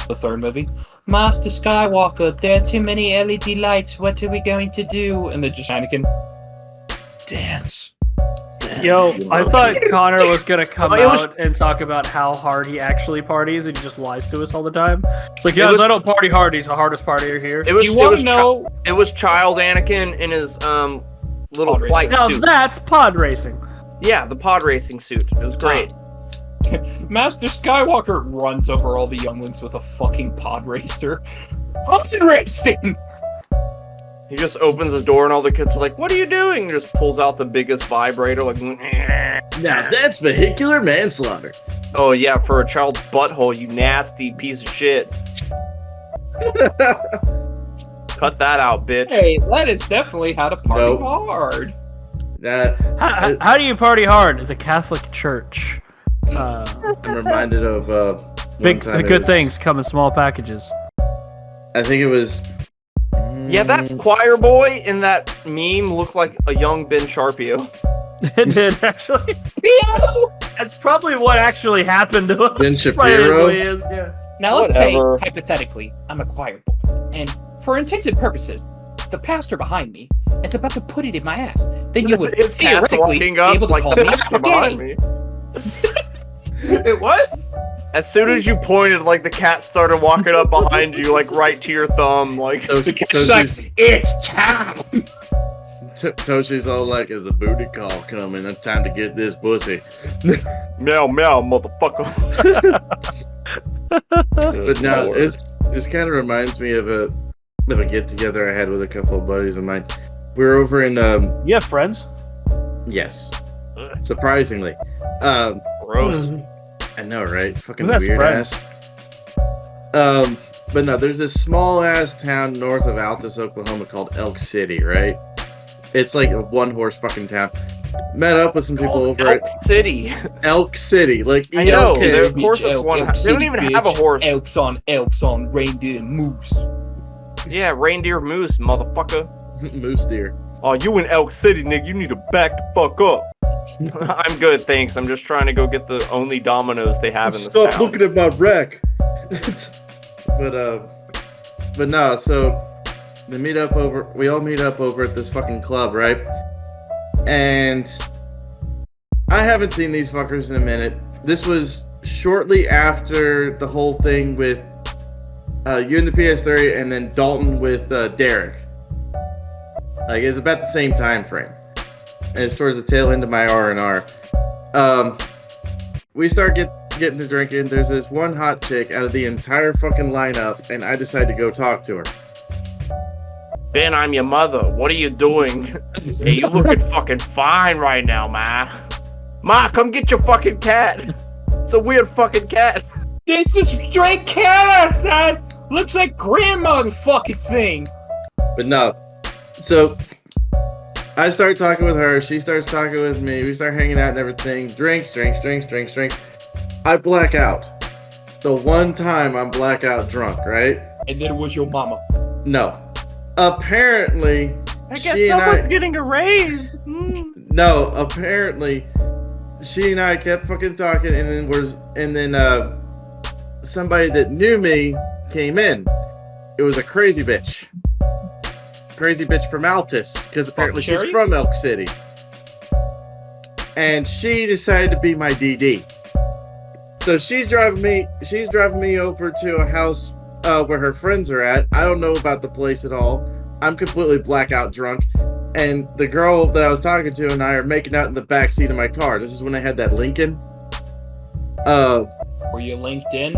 the 3rd movie. Master Skywalker, there are too many LED lights. What are we going to do? And then just Anakin, dance. Yo, I thought Connor was gonna come out and talk about how hard he actually parties, and he just lies to us all the time. Like, yeah, I don't party hard. He's the hardest partier here. It was child Anakin in his little flight suit. Now that's pod racing. Yeah, the pod racing suit. It was great. Master Skywalker runs over all the younglings with a fucking pod racer. Pod racing! He just opens the door and all the kids are like, what are you doing? He just pulls out the biggest vibrator like, now that's vehicular manslaughter. Oh yeah, for a child's butthole, you nasty piece of shit. Cut that out, bitch. Hey, that is definitely how to party hard. How do you party hard? The Catholic Church. I'm reminded of the good things come in small packages. I think it was. Yeah, that choir boy in that meme looked like a young Ben Sharpio. It did, actually. That's probably what actually happened to him. Ben Shapiro? Yeah. Now let's say, hypothetically, I'm a choir boy, and for intents and purposes, the pastor behind me is about to put it in my ass. Then you would theoretically be able to call me behind me. It was? As soon as you pointed, like, the cat started walking up behind you, like, right to your thumb, like... The cat's like, it's time! Toshi's all like, "Is a booty call coming? It's time to get this pussy." Meow, meow, motherfucker. But no, this kind of reminds me of a get-together I had with a couple of buddies of mine. We were over in... You have friends? Yes. Surprisingly. Gross. I know, right? Fucking Who has weird friends? ass. But no, there's this small ass town north of Altus, Oklahoma called Elk City, right? It's like a one-horse fucking town. Met up with some people over Elk at City. Elk City, like I know. City, Of course, it's one. They don't even have a horse. Elks on reindeer and moose. Yeah, reindeer moose, motherfucker. moose deer. Oh, you in Elk City, nigga? You need to back the fuck up. I'm good, thanks. I'm just trying to go get the only Domino's they have in this town. Stop looking at my wreck. But no. So we all meet up over at this fucking club, right? And I haven't seen these fuckers in a minute. This was shortly after the whole thing with you and the PS3, and then Dalton with Derek. Like, it's about the same time frame, and it's towards the tail end of my R&R. We start getting to drinking. There's this one hot chick out of the entire fucking lineup, and I decide to go talk to her. Ben, I'm your mother. What are you doing? Hey, you looking fucking fine right now, Ma. Ma, come get your fucking cat. It's a weird fucking cat. It's a stray cat, son. Looks like grandma's fucking thing. But no. So I start talking with her. She starts talking with me. We start hanging out and everything. Drinks. I black out. The one time I'm blackout drunk, right? And then it was your mama. No. Apparently, I guess someone's getting a raise. No, apparently, she and I kept fucking talking, and then somebody that knew me came in. It was a crazy bitch. Crazy bitch from Altus, because apparently she's from Elk City. And she decided to be my DD. So she's driving me over to a house where her friends are at. I don't know about the place at all. I'm completely blackout drunk. And the girl that I was talking to and I are making out in the back seat of my car. This is when I had that Lincoln. Were you linked in?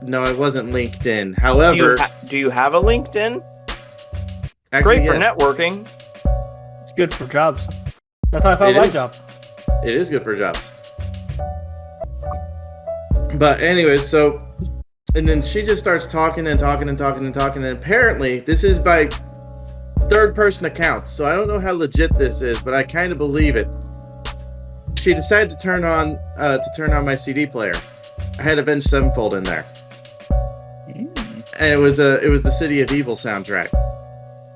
No, I wasn't linked in. However, do you have a LinkedIn? actually, Great for yes, networking. It's good for jobs. That's how I found It my is. job. it is good for jobs. But anyways, so, and then she just starts talking and talking and talking and talking. And apparently, this is by third-person accounts. So I don't know how legit this is, but I kind of believe it. She decided to turn on my CD player. I had Avenged Sevenfold in there, and it was the City of Evil soundtrack.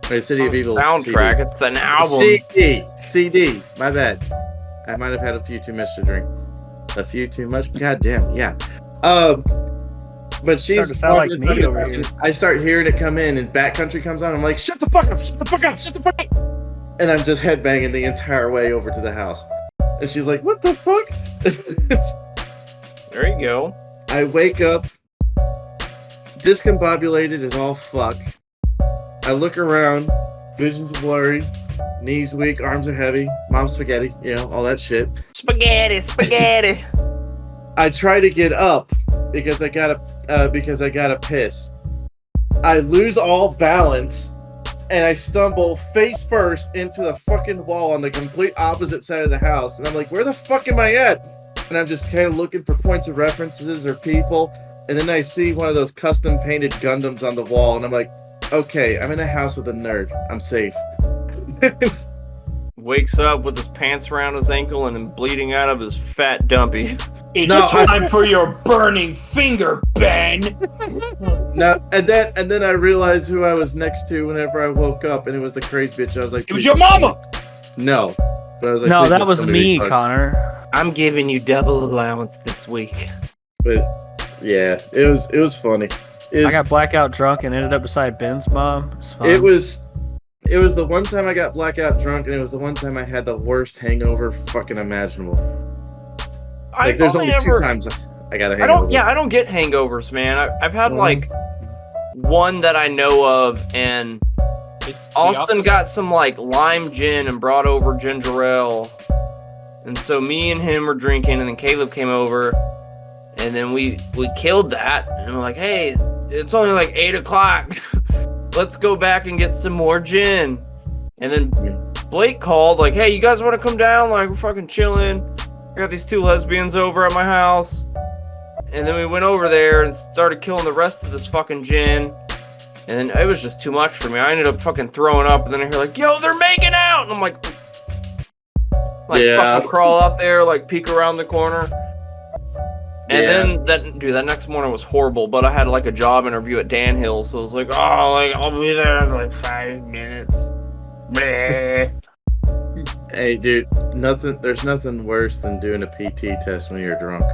The City of Evil soundtrack. CD. It's an album. CD. My bad. I might have had a few too much to drink. A few too much. God damn. Yeah. But she's Starting to sound like talking, me talking, over talking. here. I start hearing it come in, and Backcountry comes on. I'm like, shut the fuck up! Shut the fuck up! Shut the fuck up! And I'm just headbanging the entire way over to the house. And she's like, what the fuck? There you go. I wake up, discombobulated as all fuck. I look around, vision's blurry, knees weak, arms are heavy, mom's spaghetti, all that shit. Spaghetti. I try to get up because I gotta piss. I lose all balance and I stumble face first into the fucking wall on the complete opposite side of the house. And I'm like, where the fuck am I at? And I'm just kind of looking for points of references or people. And then I see one of those custom painted Gundams on the wall. And I'm like, okay, I'm in a house with a nerd. I'm safe. Wakes up with his pants around his ankle and then bleeding out of his fat dumpy. It's time for your burning finger, Ben. No, and then I realized who I was next to whenever I woke up, and it was the crazy bitch. I was like, It was your mama. No, but I was like, No, please that don't was tell to me, be fucked. Connor. I'm giving you double allowance this week. But yeah, it was funny. I got blackout drunk and ended up beside Ben's mom. It's fun. It was the one time I got blackout drunk, and it was the one time I had the worst hangover fucking imaginable. Like, there's only two times I got a hangover. I don't get hangovers, man. I've had like one that I know of, and It's the Austin opposite. got some like lime gin and brought over ginger ale. And so me and him were drinking, and then Caleb came over, and then we killed that. And we're like, hey, it's only like 8 o'clock. Let's go back and get some more gin. And then Blake called, like, hey, you guys want to come down? Like, we're fucking chilling. I got these 2 lesbians over at my house. And then we went over there and started killing the rest of this fucking gin. And then it was just too much for me. I ended up fucking throwing up. And then I hear like, yo, they're making out. And I'm like fucking crawl out there, like peek around the corner. And then that next morning was horrible. But I had like a job interview at Dan Hill. So I was like, oh, like I'll be there in like 5 minutes. Bleh. Hey, dude, there's nothing worse than doing a PT test when you're drunk.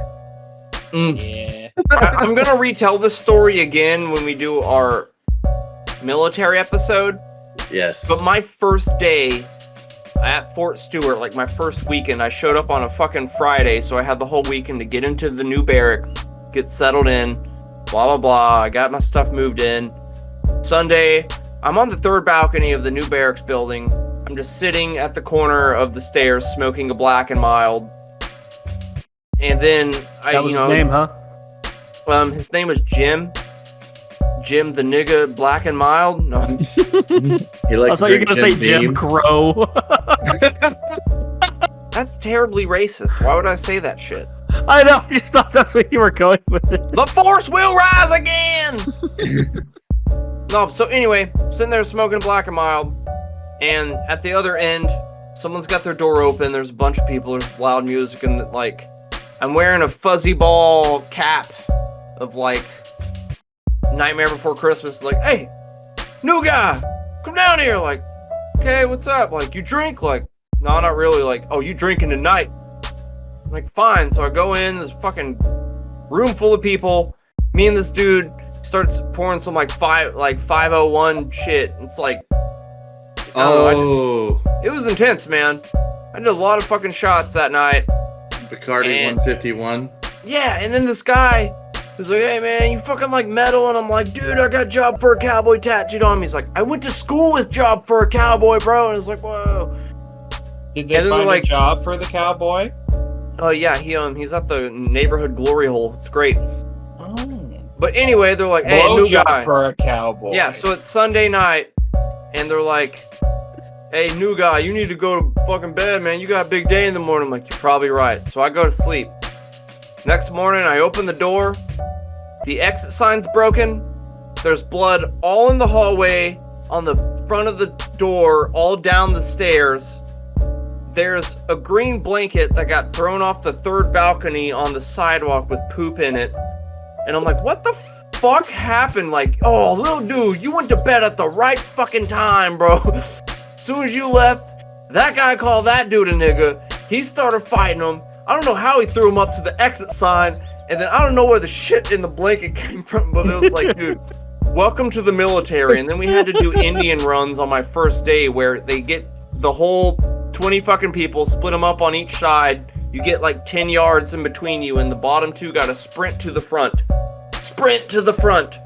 Yeah. I'm gonna retell this story again when we do our military episode. Yes. But my first day at Fort Stewart, like my first weekend, I showed up on a fucking Friday, so I had the whole weekend to get into the new barracks, get settled in, blah blah blah. I got my stuff moved in. Sunday, I'm on the 3rd balcony of the new barracks building. I'm just sitting at the corner of the stairs smoking a Black and Mild. And then That was his name, huh? His name was Jim. Jim the nigga Black and Mild. No, I'm just... He likes I thought you were gonna say Jim Beam. Crow. That's terribly racist. Why would I say that shit? I know. I just thought that's what you were going with it. The force will rise again. No, so anyway, sitting there smoking Black and Mild, and at the other end, someone's got their door open. There's a bunch of people. There's loud music, and like, I'm wearing a fuzzy ball cap of like Nightmare Before Christmas. Like, hey, new guy, come down here. Like, okay, what's up? Like, you drink? Like, no, not really. Like, oh, you drinking tonight? I'm like, fine. So I go in, this fucking room full of people. Me and this dude starts pouring some like 501 shit. It's like, I don't know, it was intense, man. I did a lot of fucking shots that night. Bacardi 151. Yeah, and then this guy was like, hey man, you fucking like metal? And I'm like, dude, I got Job for a Cowboy tattooed on me. He's like, I went to school with Job for a Cowboy, bro. And it's like, whoa. Did they find a job for the cowboy? Oh yeah, he's at the neighborhood glory hole. It's great. Oh. But anyway, they're like, hey, new guy for a cowboy. Yeah, so it's Sunday night, and they're like, hey, new guy, you need to go to fucking bed, man. You got a big day in the morning. I'm like, you're probably right. So I go to sleep. Next morning, I open the door. The exit sign's broken. There's blood all in the hallway, on the front of the door, all down the stairs. There's a green blanket that got thrown off the third balcony on the sidewalk with poop in it. And I'm like, what the fuck happened? Like, oh, little dude, you went to bed at the right fucking time, bro. As soon as you left, that guy called that dude a nigga. He started fighting him. I don't know how he threw him up to the exit sign. And then I don't know where the shit in the blanket came from, but it was like, dude, welcome to the military. And then we had to do Indian runs on my first day where they get the whole 20 fucking people, split them up on each side. You get like 10 yards in between you, and the bottom two got to sprint to the front. Sprint to the front.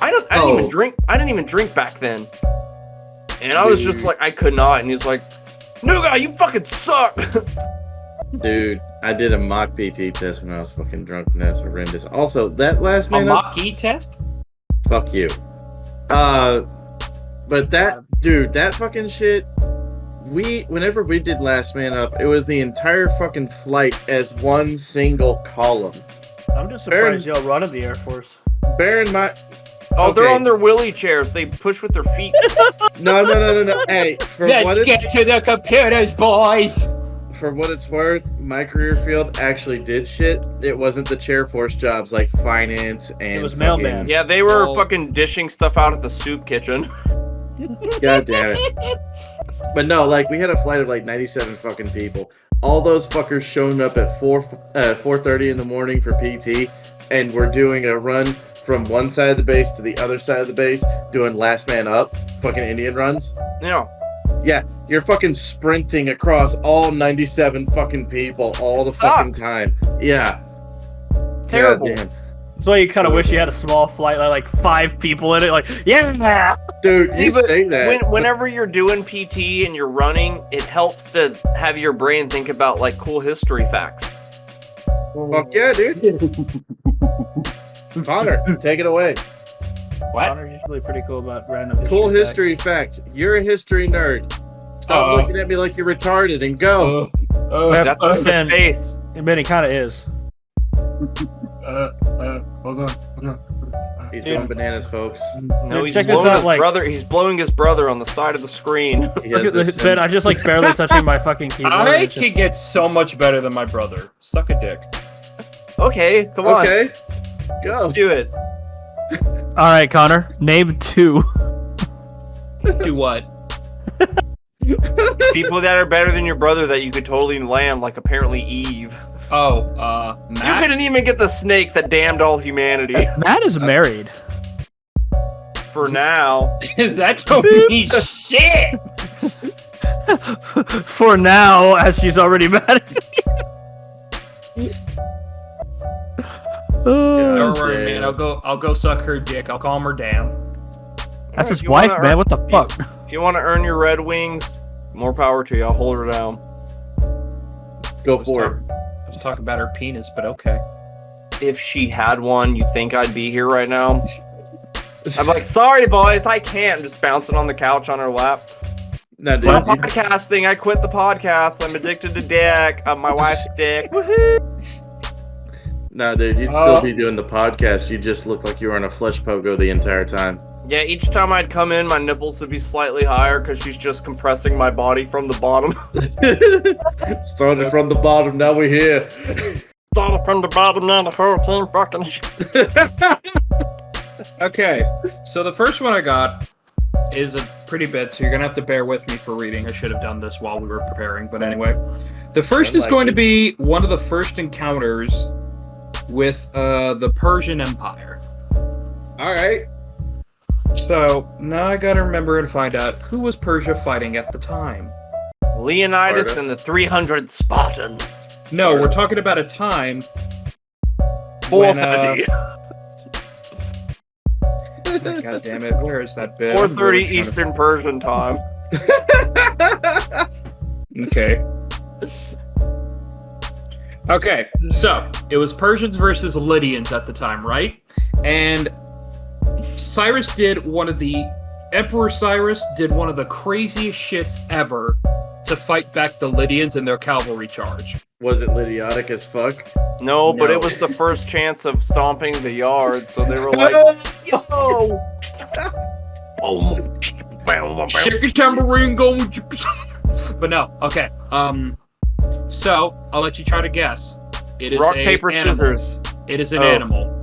I didn't even drink. I didn't even drink back then. And I was just like, I could not. And he's like, new guy, you fucking suck. Dude, I did a mock PT test when I was fucking drunk, and that's horrendous. Also, that last man. A mock E test? Fuck you. But that, dude, that fucking shit. Whenever we did Last Man Up, it was the entire fucking flight as one single column. I'm just surprised y'all run in the Air Force. Bear in mind. Oh, they're on their wheelie chairs. They push with their feet. No. Hey, let's get to the computers, boys. For what it's worth, my career field actually did shit. It wasn't the chair force jobs like finance and. It was mailman. Yeah, they were fucking dishing stuff out at the soup kitchen. God damn it. But no, like, we had a flight of like 97 fucking people. All those fuckers showing up at 4:30 in the morning for PT, and we're doing a run from one side of the base to the other side of the base, doing Last Man Up, fucking Indian runs. Yeah. Yeah, you're fucking sprinting across all 97 fucking people all the fucking time. Yeah. Terrible. That's why you kind of wish you had a small flight, like 5 people in it. Like, yeah. Dude, you say that. Whenever you're doing PT and you're running, it helps to have your brain think about like cool history facts. Fuck yeah, dude. Connor, take it away. What? Connor's usually pretty cool about random cool history facts. You're a history nerd. Stop looking at me like you're retarded and go. That's the space. I mean, he kind of is. Hold on. He's going bananas, folks. No, he's blowing his brother. He's blowing his brother on the side of the screen. Look at this, Ben. I'm just like barely touching my fucking keyboard. I could get so much better than my brother. Suck a dick. Okay, come on. Okay, go. Let's do it. All right, Connor. Name 2. Do what? People that are better than your brother that you could totally land, like apparently Eve. Matt? You couldn't even get the snake that damned all humanity. Matt is married. For now. That don't mean shit! For now, as she's already married. Don't worry, man. I'll go suck her dick. I'll calm her down. That's his wife, man. What the fuck? If you want to earn your Red Wings, more power to you. I'll hold her down. Go for it. I was talking about her penis, but okay. If she had one, you think I'd be here right now? I'm like, sorry, boys, I can't. I'm just bouncing on the couch on her lap. No, dude. My podcast thing, I quit the podcast. I'm addicted to dick. My wife's dick. Woohoo! No, dude, you'd still be doing the podcast. You just look like you were on a flesh pogo the entire time. Yeah, each time I'd come in, my nipples would be slightly higher because she's just compressing my body from the bottom. Started from the bottom, now we're here. Started from the bottom, now the whole team fucking. Okay, so the first one I got is a pretty bit, so you're gonna have to bear with me for reading. I should have done this while we were preparing, but anyway. The first is going to be one of the first encounters with the Persian Empire. All right. So now I gotta remember and find out who was Persia fighting at the time. Leonidas Sparta. and the 300 Spartans. No, we're talking about a time 430. God damn it! Where is that bit? 4:30 Eastern Persian time. Okay. Okay, so it was Persians versus Lydians at the time, right? And Emperor Cyrus did one of the craziest shits ever to fight back the Lydians in their cavalry charge. Was it Lydiatic as fuck? No, but No. it was the first chance of stomping the yard, so they were like, yo! Shake your tambourine, going. But no, okay. So I'll let you try to guess. It is Rock, a paper, animal. scissors. It is an Oh. animal.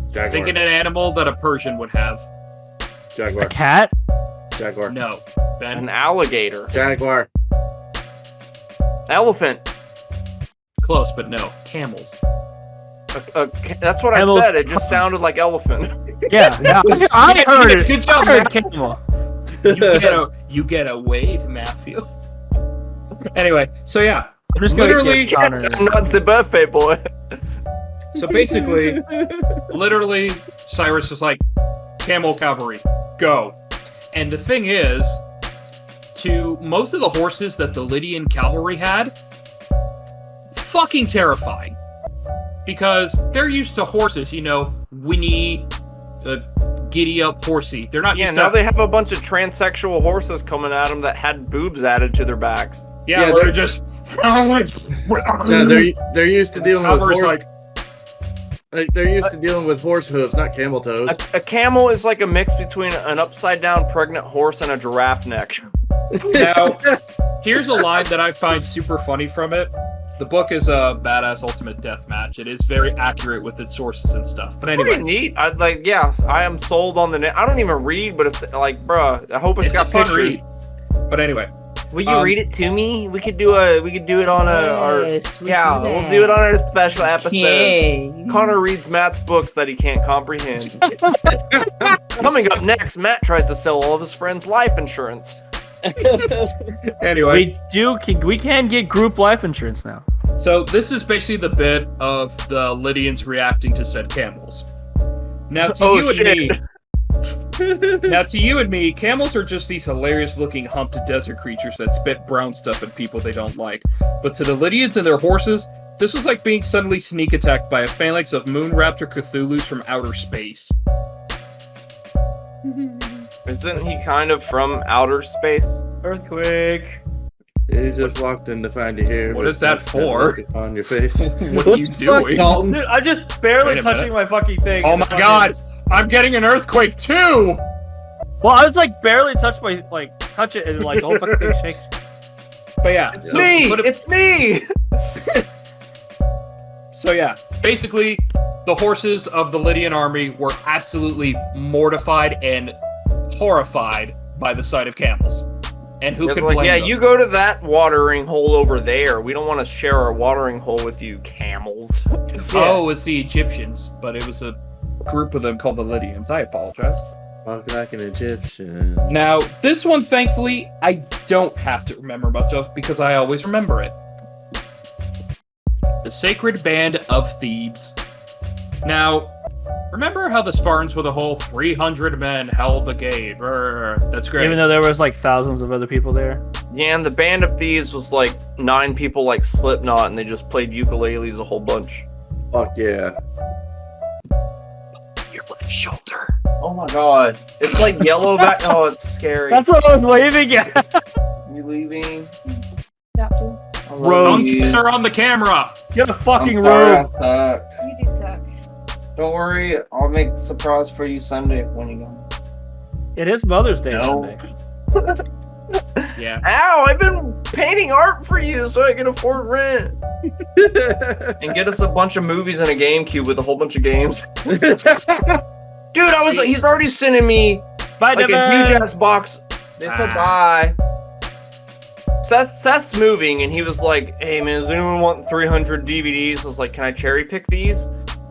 Jaguar. Thinking an animal that a Persian would have. A Jaguar. cat? Jaguar. No, Ben. An alligator. Jaguar. Elephant. Close, but no. Camels. That's what Camels. I said. It just sounded like elephant. Yeah, I heard it. Good job, I man. heard camel. You get a wave, Matthew. Anyway, so yeah, I'm just gonna literally. give Connor. I'm not the birthday boy. So basically, literally, Cyrus was like, camel cavalry, go. And the thing is, to most of the horses that the Lydian cavalry had, fucking terrifying. Because they're used to horses, whinny, giddy up horsey. They're not Yeah, used now to... they have a bunch of transsexual horses coming at them that had boobs added to their backs. Yeah, Yeah, they're they're- just... No, they're used to dealing with Cavalry's horse. like, They're used to dealing with horse hooves, not camel toes. A camel is like a mix between an upside down pregnant horse and a giraffe neck. now, here's a line that I find super funny from it. The book is a badass ultimate death match. It is very accurate with its sources and stuff. But Pretty anyway, neat. I am sold on the. I don't even read, but if bruh, I hope it's it's got a fun pictures. read. But anyway, Will you read it to me? We could do it on we'll do it on our special episode. Connor reads Matt's books that he can't comprehend. Coming up next, Matt tries to sell all of his friends' life insurance. anyway. We can get group life insurance now. So this is basically the bit of the Lydians reacting to said camels. Now to you and me, camels are just these hilarious-looking humped desert creatures that spit brown stuff at people they don't like. But to the Lydians and their horses, this was like being suddenly sneak attacked by a phalanx of moon raptor Cthulhus from outer space. Isn't he kind of from outer space? Earthquake. You just walked in to find you here. What but is that it's for? On your face. What are you doing? Dalton? Dude, I'm just barely Wait a touching minute. my fucking thing. Oh and my the god! I'm getting an earthquake too! Well, I was like barely touch it and like the whole fucking thing shakes. But yeah, It's so me! put it- It's me! So yeah, basically, the horses of the Lydian army were absolutely mortified and horrified by the sight of camels. And who It's could like, blame yeah, them? you go to that watering hole over there. We don't want to share our watering hole with you, camels. Oh, it's the Egyptians, but it was a group of them called the Lydians. I apologize. Walk like an Egyptian. Now, this one, thankfully, I don't have to remember much of because I always remember it. The Sacred Band of Thebes. Now, remember how the Spartans with a whole 300 men held the gate? That's great. Even though there was like thousands of other people there. Yeah, and the Band of Thieves was like 9 people like Slipknot, and they just played ukuleles a whole bunch. Fuck yeah. Your left shoulder. Oh my god. It's like yellow back. Oh, it's scary. That's what I was waving at. You leaving? Rose. Don't sir on the camera. Get a fucking I'm sorry, room. I suck. You do suck. Don't worry, I'll make a surprise for you Sunday when you go. It is Mother's Day No. Sunday. Yeah. Ow, I've been painting art for you so I can afford rent. And get us a bunch of movies and a GameCube with a whole bunch of games. Dude, he's already sending me Bye, like a Devin. huge ass box. They said bye. Seth's moving and he was like, hey man, does anyone want 300 DVDs? I was like, can I cherry pick these?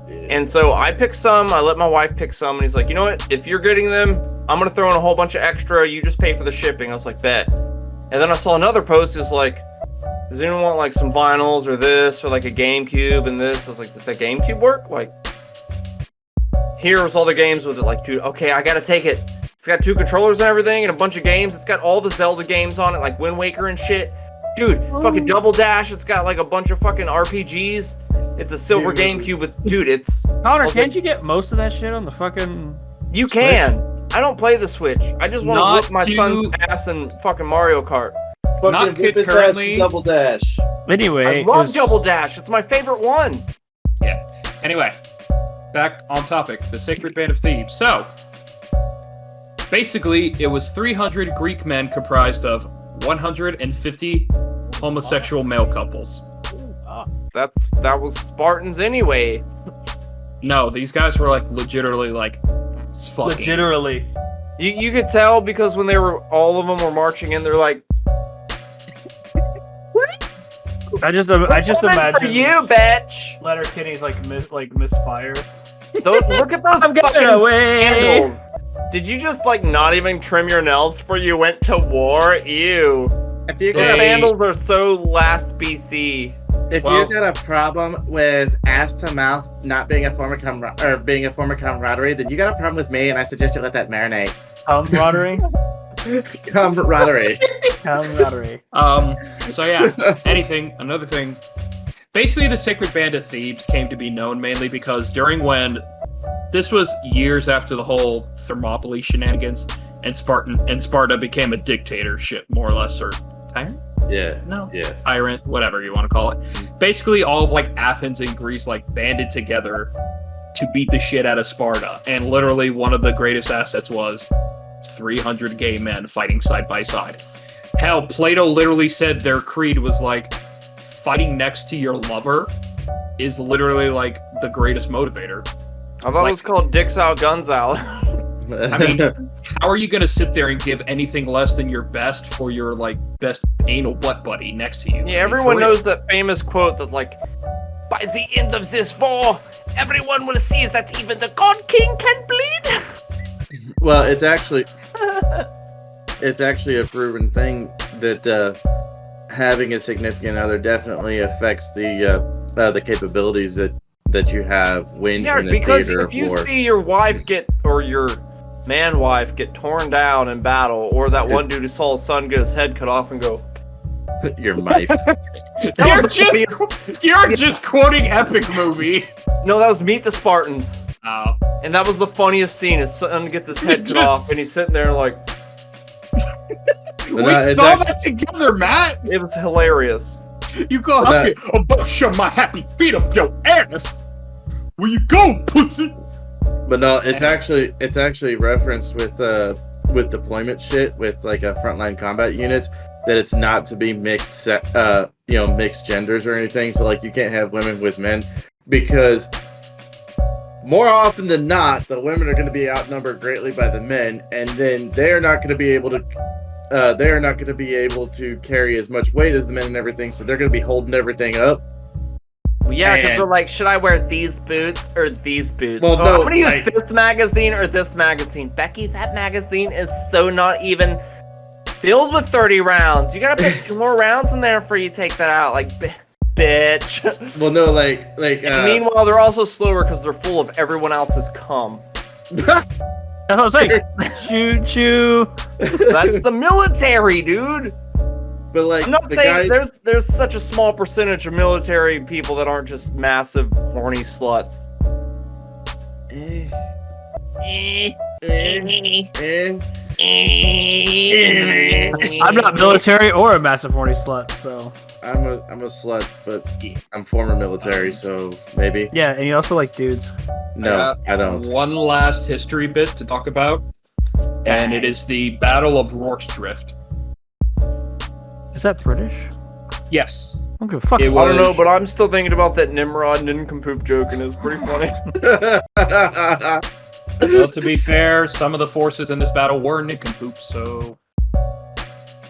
And so I picked some, I let my wife pick some, and he's like, you know what, if you're getting them, I'm gonna throw in a whole bunch of extra, you just pay for the shipping. I was like, bet. And then I saw another post, it's like, does anyone want like some vinyls or this, or like a GameCube and this? I was like, does that GameCube work? Like, here's all the games with it. Like, dude, okay, I gotta take it. It's got 2 controllers and everything, and a bunch of games. It's got all the Zelda games on it, like Wind Waker and shit. Dude, fucking Double Dash. It's got like a bunch of fucking RPGs. It's a silver GameCube with, dude, it's... Connor, can't you get most of that shit on the fucking... You can. I don't play the Switch. I just want to whip my son's ass in fucking Mario Kart. Not currently. Double Dash. Anyway, I love Double Dash. It's my favorite one. Yeah. Anyway, back on topic. The Sacred Band of Thebes. So, basically, it was 300 Greek men comprised of 150 homosexual male couples. That was Spartans anyway. No, these guys were like legitimately like fucking. Legitimately. You could tell because when all of them were marching in, they're like, I just "For imagine you, bitch." Letterkenny's like misfire. Look at those I'm getting fucking away. sandals. Did you just like not even trim your nails before you went to war? Ew. If you Those got sandals are so last BC. if you got a problem with ass to mouth not being a form of being a form of camaraderie, then you got a problem with me, and I suggest you let that marinate. Camaraderie. Camaraderie. Camaraderie. So yeah. Another thing. Basically, the Sacred Band of Thebes came to be known mainly because this was years after the whole Thermopylae shenanigans, and Sparta became a dictatorship, more or less, or tyrant? Yeah. No. Yeah. Tyrant, whatever you want to call it. Basically, all of like Athens and Greece like banded together to beat the shit out of Sparta, and literally one of the greatest assets was 300 gay men fighting side by side. Hell, Plato literally said their creed was like, fighting next to your lover is literally like the greatest motivator. I thought it was called Dicks Out, Guns Out. I mean, how are you gonna sit there and give anything less than your best for your like best anal butt buddy next to you? Yeah, everyone knows that famous quote that like, by the end of this war, everyone will see that even the God King can bleed. Well, it's actually a proven thing that having a significant other definitely affects the capabilities that you have when in a because theater if you of war. see your wife or your man wife get torn down in battle, or that one dude who saw his son get his head cut off and go, your wife. You're just quoting epic movie. No, that was Meet the Spartans. Oh. And that was the funniest scene. His son gets his head cut off, and he's sitting there like... We saw that together, Matt! It was hilarious. You go, okay, I'm about to shove my happy feet up your ass! Where you go, pussy? But no, it's actually referenced with deployment shit, with like frontline combat units, that it's not to be mixed genders or anything. So like you can't have women with men, because more often than not, the women are going to be outnumbered greatly by the men, and then they're not going to be able to carry as much weight as the men and everything. So they're going to be holding everything up. Yeah, because they're like, should I wear these boots or these boots? Well, no, I'm gonna use this magazine or this magazine. Becky, that magazine is so not even filled with 30 rounds. You gotta put 2 more rounds in there before you take that out. Like, bitch. Well, no, like. Meanwhile, they're also slower because they're full of everyone else's cum. That's what I was saying. Choo choo. That's the military, dude. But like, I'm not saying there's such a small percentage of military people that aren't just massive horny sluts. I'm not military or a massive horny slut, so. I'm a slut, but I'm former military, so maybe. Yeah, and you also like dudes. No, I don't. One last history bit to talk about, and it is the Battle of Rorke's Drift. Is that British? Yes. I don't give a fuck. I don't know, but I'm still thinking about that Nimrod nincompoop joke, and it's pretty funny. Well, to be fair, some of the forces in this battle were nincompoops, so...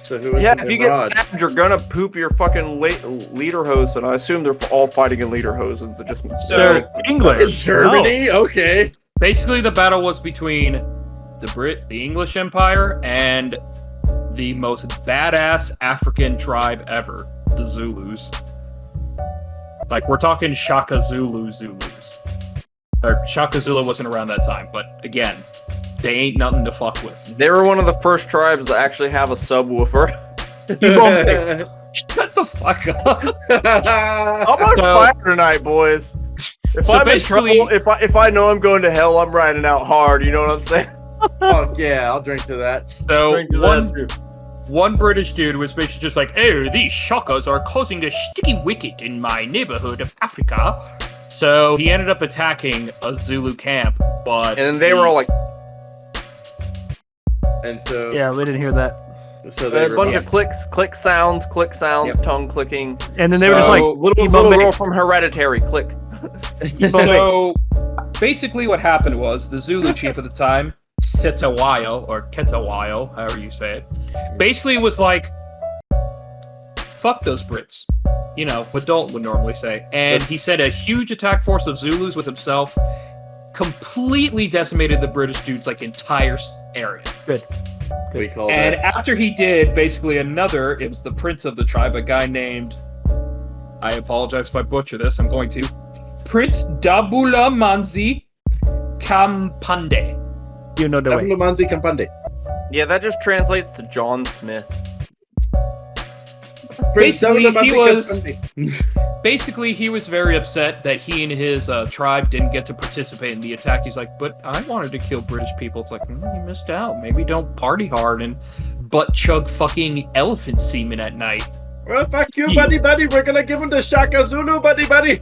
So who is Yeah, if you get Nimrod? stabbed, you're gonna poop your fucking lederhosen. I assume they're all fighting in lederhosen. So just They're English. Germany? Okay. Basically, the battle was between the English Empire, and the most badass African tribe ever, the Zulus. Like, we're talking Shaka Zulus. Or Shaka Zulu wasn't around that time, but again, they ain't nothing to fuck with. they were one of the first tribes to actually have a subwoofer. Shut the fuck up. I'm on So- fire tonight, boys. If So I'm in basically- trouble, if I know I'm going to hell, I'm riding out hard. You know what I'm saying? Fuck yeah, I'll drink to that. So, Drink to that, too. one British dude was basically just like, "Oh, these Shakas are causing a sticky wicket in my neighborhood of Africa." So he ended up attacking a Zulu camp, but And then they were all like, And so Yeah, we didn't hear that. so a they were bunch of click sounds, Yep. tongue clicking. And then they were just like, So, Little girl from Hereditary, click. So basically what happened was the Zulu chief at the time, Setawayo, or Ketawayo, however you say it, basically was like, fuck those Brits. You know, what Dalton would normally say. And he sent a huge attack force of Zulus with himself, completely decimated the British dude's like entire area. we call And that. after he did, basically it was the prince of the tribe, a guy named, I apologize if I butcher this, I'm going to, Prince Dabula Manzi Kampande. you know the way. Manzi Campande. Yeah, that just translates to John Smith. Basically, Prince he Dabula was- Manzi Basically, he was very upset that he and his tribe didn't get to participate in the attack. He's like, but I wanted to kill British people. It's like, you missed out. Maybe don't party hard and butt chug fucking elephant semen at night. Well, fuck you, buddy. We're gonna give him the Shaka Zulu, buddy.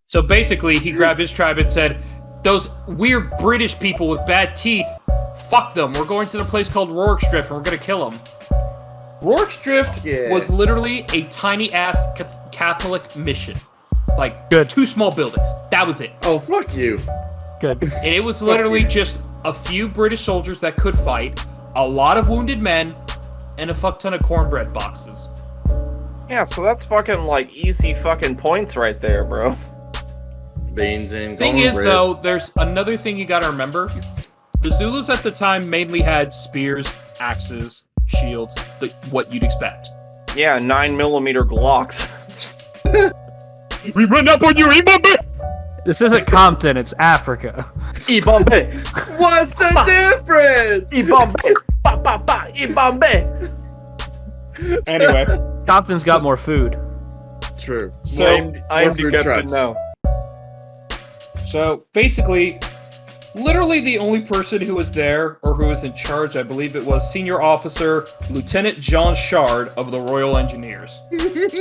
So basically, he grabbed his tribe and said, those weird British people with bad teeth, fuck them. We're going to the place called Rorke's-Drift and we're going to kill them. Rorke's-Drift Yeah. was literally a tiny-ass Catholic mission. Like, Good. 2 small buildings. That was it. Oh, fuck you. Good. And it was literally just a few British soldiers that could fight, a lot of wounded men, and a fuck ton of cornbread boxes. Yeah, so that's fucking like easy fucking points right there, bro. Beans and Thing is, cornbread. though, there's another thing you gotta remember. The Zulus at the time mainly had spears, axes, shields, what you'd expect. Yeah, 9mm Glocks. We run up on you, Ibambe! This isn't Compton, it's Africa. Ibambe! What's the difference? Ibambe! Ba ba ba! Ibambe! Anyway, Compton's got more food. True. so I'm more the food captain trucks. now. So basically, literally the only person who was there or who was in charge, I believe it was Senior Officer Lieutenant Jean Chard of the Royal Engineers.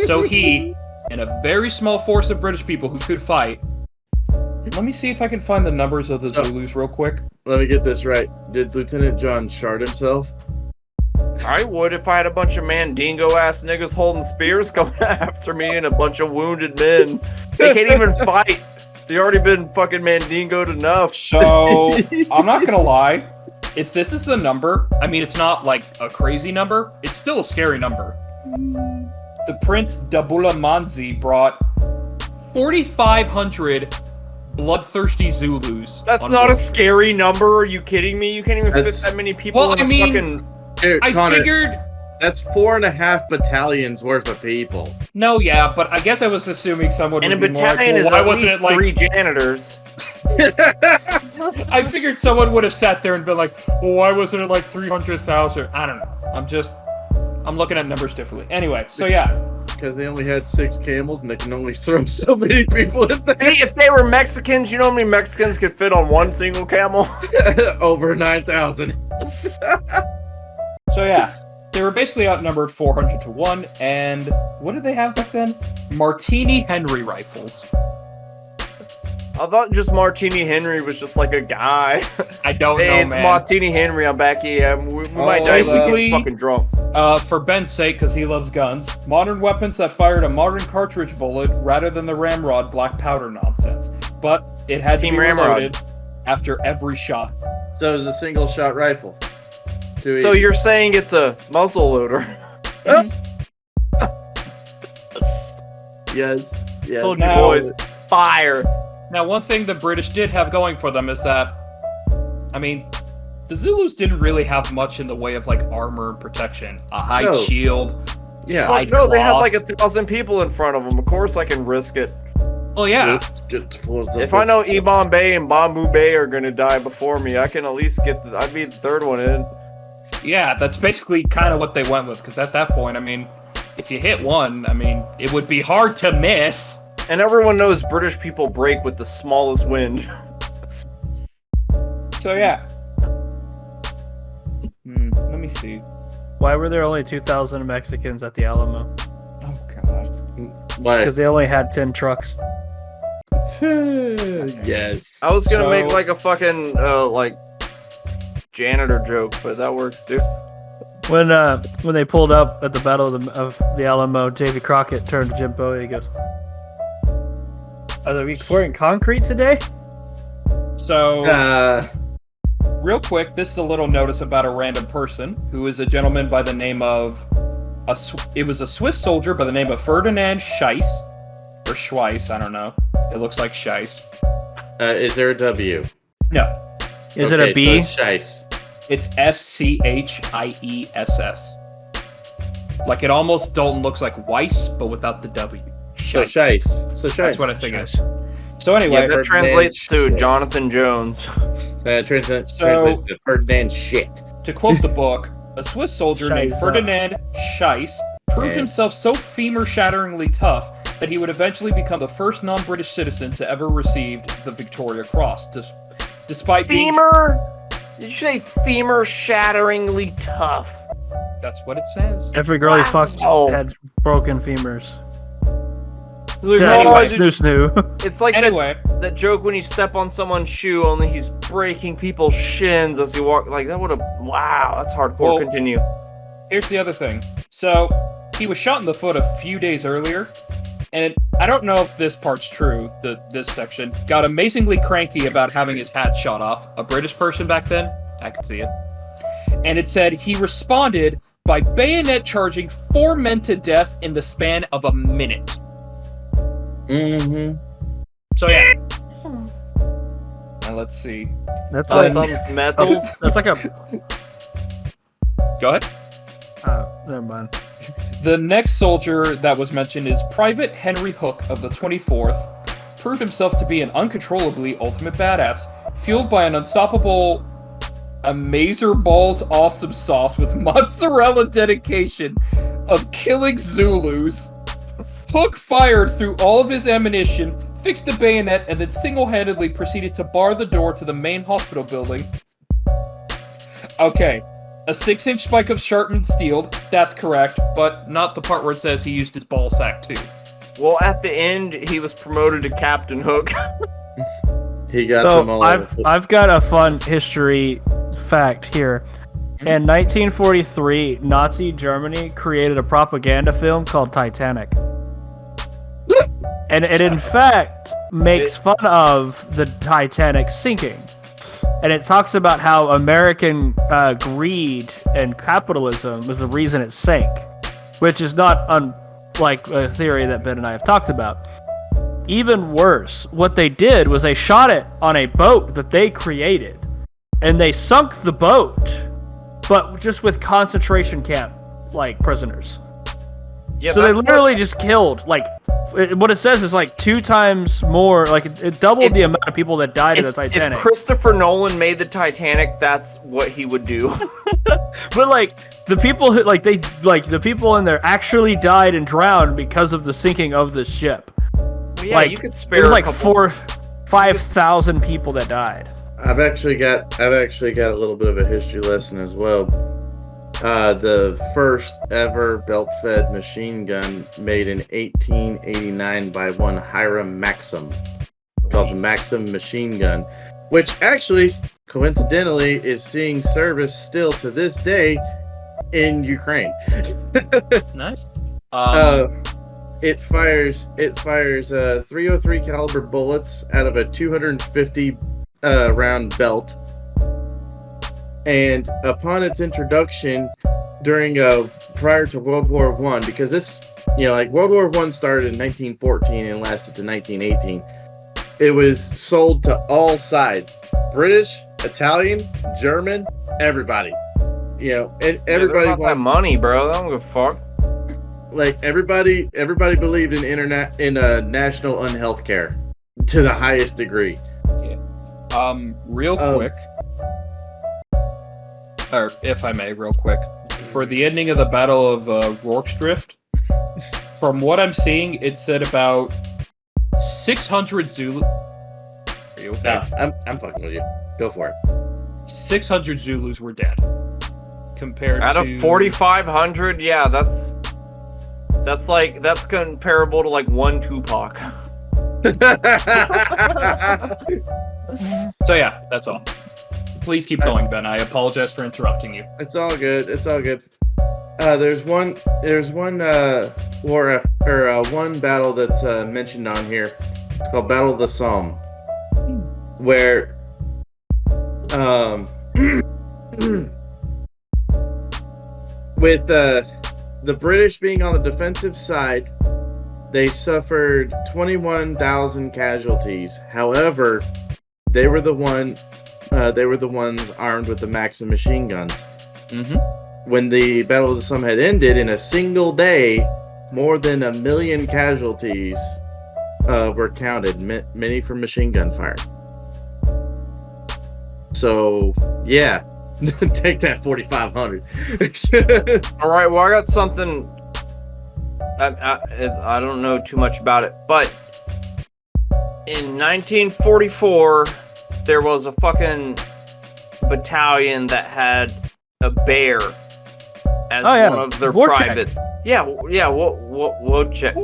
So he and a very small force of British people who could fight. Let me see if I can find the numbers of the So- Zulus real quick. Let me get this right. Did Lieutenant John shard himself? I would if I had a bunch of mandingo ass niggas holding spears coming after me and a bunch of wounded men. They can't even fight. They already been fucking mandingoed enough. So I'm not gonna lie. If this is the number, I mean, it's not like a crazy number. It's still a scary number. The Prince Dabula Manzi brought 4,500 bloodthirsty Zulus. That's on not a board. scary number. Are you kidding me? You can't even fit That's- that many people Well, in I a mean- fucking... Dude, I Connor, figured. that's 4.5 battalions worth of people. No, yeah, but I guess I was assuming someone And a would be more like, battalion well, is why at wasn't least it like? 3 janitors. I figured someone would have sat there and been like, well, why wasn't it like 300,000? I don't know. I'm looking at numbers differently. Anyway, so yeah. Because they only had 6 camels and they can only throw so many people in there. See, if they were Mexicans, you know how many Mexicans could fit on one single camel? Over 9,000. So yeah, they were basically outnumbered 400 to 1, and what did they have back then? Martini Henry rifles. I thought just Martini Henry was just like a guy. I don't Hey, know, it's man. Martini Henry. I'm back here. We might die basically- fucking drunk. For Ben's sake, because he loves guns, modern weapons that fired a modern cartridge bullet rather than the ramrod black powder nonsense. But it had Team to be Ramrod. reloaded after every shot. So it was a single shot rifle. Too So easy. you're saying it's a muzzle loader? Yes. Told you Now- boys, fire. Now, one thing the British did have going for them is that, I mean, the Zulus didn't really have much in the way of like armor and protection. A high shield. Yeah. Hide No, they had cloth. like 1,000 people in front of them. Of course, I can risk it. Well, yeah. If I know Imam Bey and Bambu Bey are gonna die before me, I can at least I'd be the third one in. Yeah, that's basically kind of what they went with, because at that point, I mean, if you hit one, I mean, it would be hard to miss. And everyone knows British people break with the smallest wind. So, yeah. Let me see. Why were there only 2,000 Mexicans at the Alamo? Oh, God. What? Because they only had 10 trucks. Yes. I was gonna So- make like a fucking like janitor joke, but that works too. When they pulled up at the Battle of the Alamo, Davy Crockett turned to Jim Bowie and goes, "Are we pouring concrete today?" So, real quick, this is a little notice about a random person who is a gentleman by the name of it was a Swiss soldier by the name of Ferdinand Scheiss or Schweiss. I don't know. It looks like Scheiss. Is there a W? No, Is it a B? So it's Scheiss. it's Scheiess. Like it almost Dalton looks like Weiss, but without the W. So Scheiss. So Scheiss. That's what I figured. So anyway, Yeah, that translates to Jonathan Jones. Translates So- to Ferdinand shit. to quote the book, a Swiss soldier named Scheiss. Ferdinand Scheiss proved Yeah. himself so femur-shatteringly tough that he would eventually become the first non-British citizen to ever receive the Victoria Cross, despite being... Femur? Did you say femur shatteringly tough? That's what it says. Every girl he Wow. fucked had broken femurs. Like, Yeah, oh, anyway, dude, snoo. it's like Anyway, that joke when you step on someone's shoe, only he's breaking people's shins as he walk. Like that would have. Wow, that's hardcore. Well- Continue. here's the other thing. So, he was shot in the foot a few days earlier, and I don't know if this part's true, this section, got amazingly cranky about having his hat shot off. A British person back then? I could see it. And it said he responded by bayonet charging 4 men to death in the span of a minute. Mm-hmm. So yeah. Now let's see. That's Oh, like it's metals. that's like a. Go ahead. Never mind. The next soldier that was mentioned is Private Henry Hook of the 24th. Proved himself to be an uncontrollably ultimate badass, fueled by an unstoppable Amazer Balls awesome sauce with mozzarella dedication of killing Zulus. Hook fired through all of his ammunition, fixed a bayonet, and then single-handedly proceeded to bar the door to the main hospital building. Okay, a 6-inch spike of sharpened steel, that's correct, but not the part where it says he used his ball sack too. Well, at the end, he was promoted to Captain Hook. He got them So all. I've got a fun history fact here. In 1943, Nazi Germany created a propaganda film called Titanic. And it in fact makes fun of the Titanic sinking. And it talks about how American greed and capitalism was the reason it sank. Which is not unlike a theory that Ben and I have talked about. Even worse, what they did was they shot it on a boat that they created. And they sunk the boat, but just with concentration camp, like, prisoners. Yeah, So they that's literally just killed, like, what it says is like 2 times more, like it doubled the amount of people that died in the If Titanic. Christopher Nolan made the Titanic, that's what he would do. But like the people who the people in there actually died and drowned because of the sinking of the ship. Well, yeah, Like, you could spare. There was a like couple- 5,000 people that died. I've actually got a little bit of a history lesson as well. The first ever belt-fed machine gun made in 1889 by one Hiram Maxim, called the Maxim machine gun, which actually, coincidentally, is seeing service still to this day in Ukraine. Nice. It fires 303 caliber bullets out of a 250 round belt. And upon its introduction, during prior to World War One, because this, like World War One started in 1914 and lasted to 1918. It was sold to all sides: British, Italian, German, everybody. And everybody wanted that money, bro. I don't give a fuck. Like everybody believed in national unhealth care to the highest degree. Real quick, or if I may, real quick, for the ending of the Battle of Rorschach, from what I'm seeing, it said about 600 Zulu. Are you okay? No, I'm fucking with you. Go for it. 600 Zulus were dead. Compared out to... of 4,500, yeah, that's comparable to like one Tupac. So yeah, that's all. Please keep going, Ben. I apologize for interrupting you. It's all good. It's all good. There's one one battle that's mentioned on here. It's called Battle of the Somme, where with the British being on the defensive side, they suffered 21,000 casualties. However, they were the ones armed with the Maxim machine guns. Mm-hmm. When the Battle of the Somme had ended, in a single day, more than 1 million casualties were counted, many from machine gun fire. So, yeah. Take that 4,500. All right, well, I got something. I don't know too much about it, but in 1944, there was a fucking battalion that had a bear as one of their privates. Yeah, Wojtek.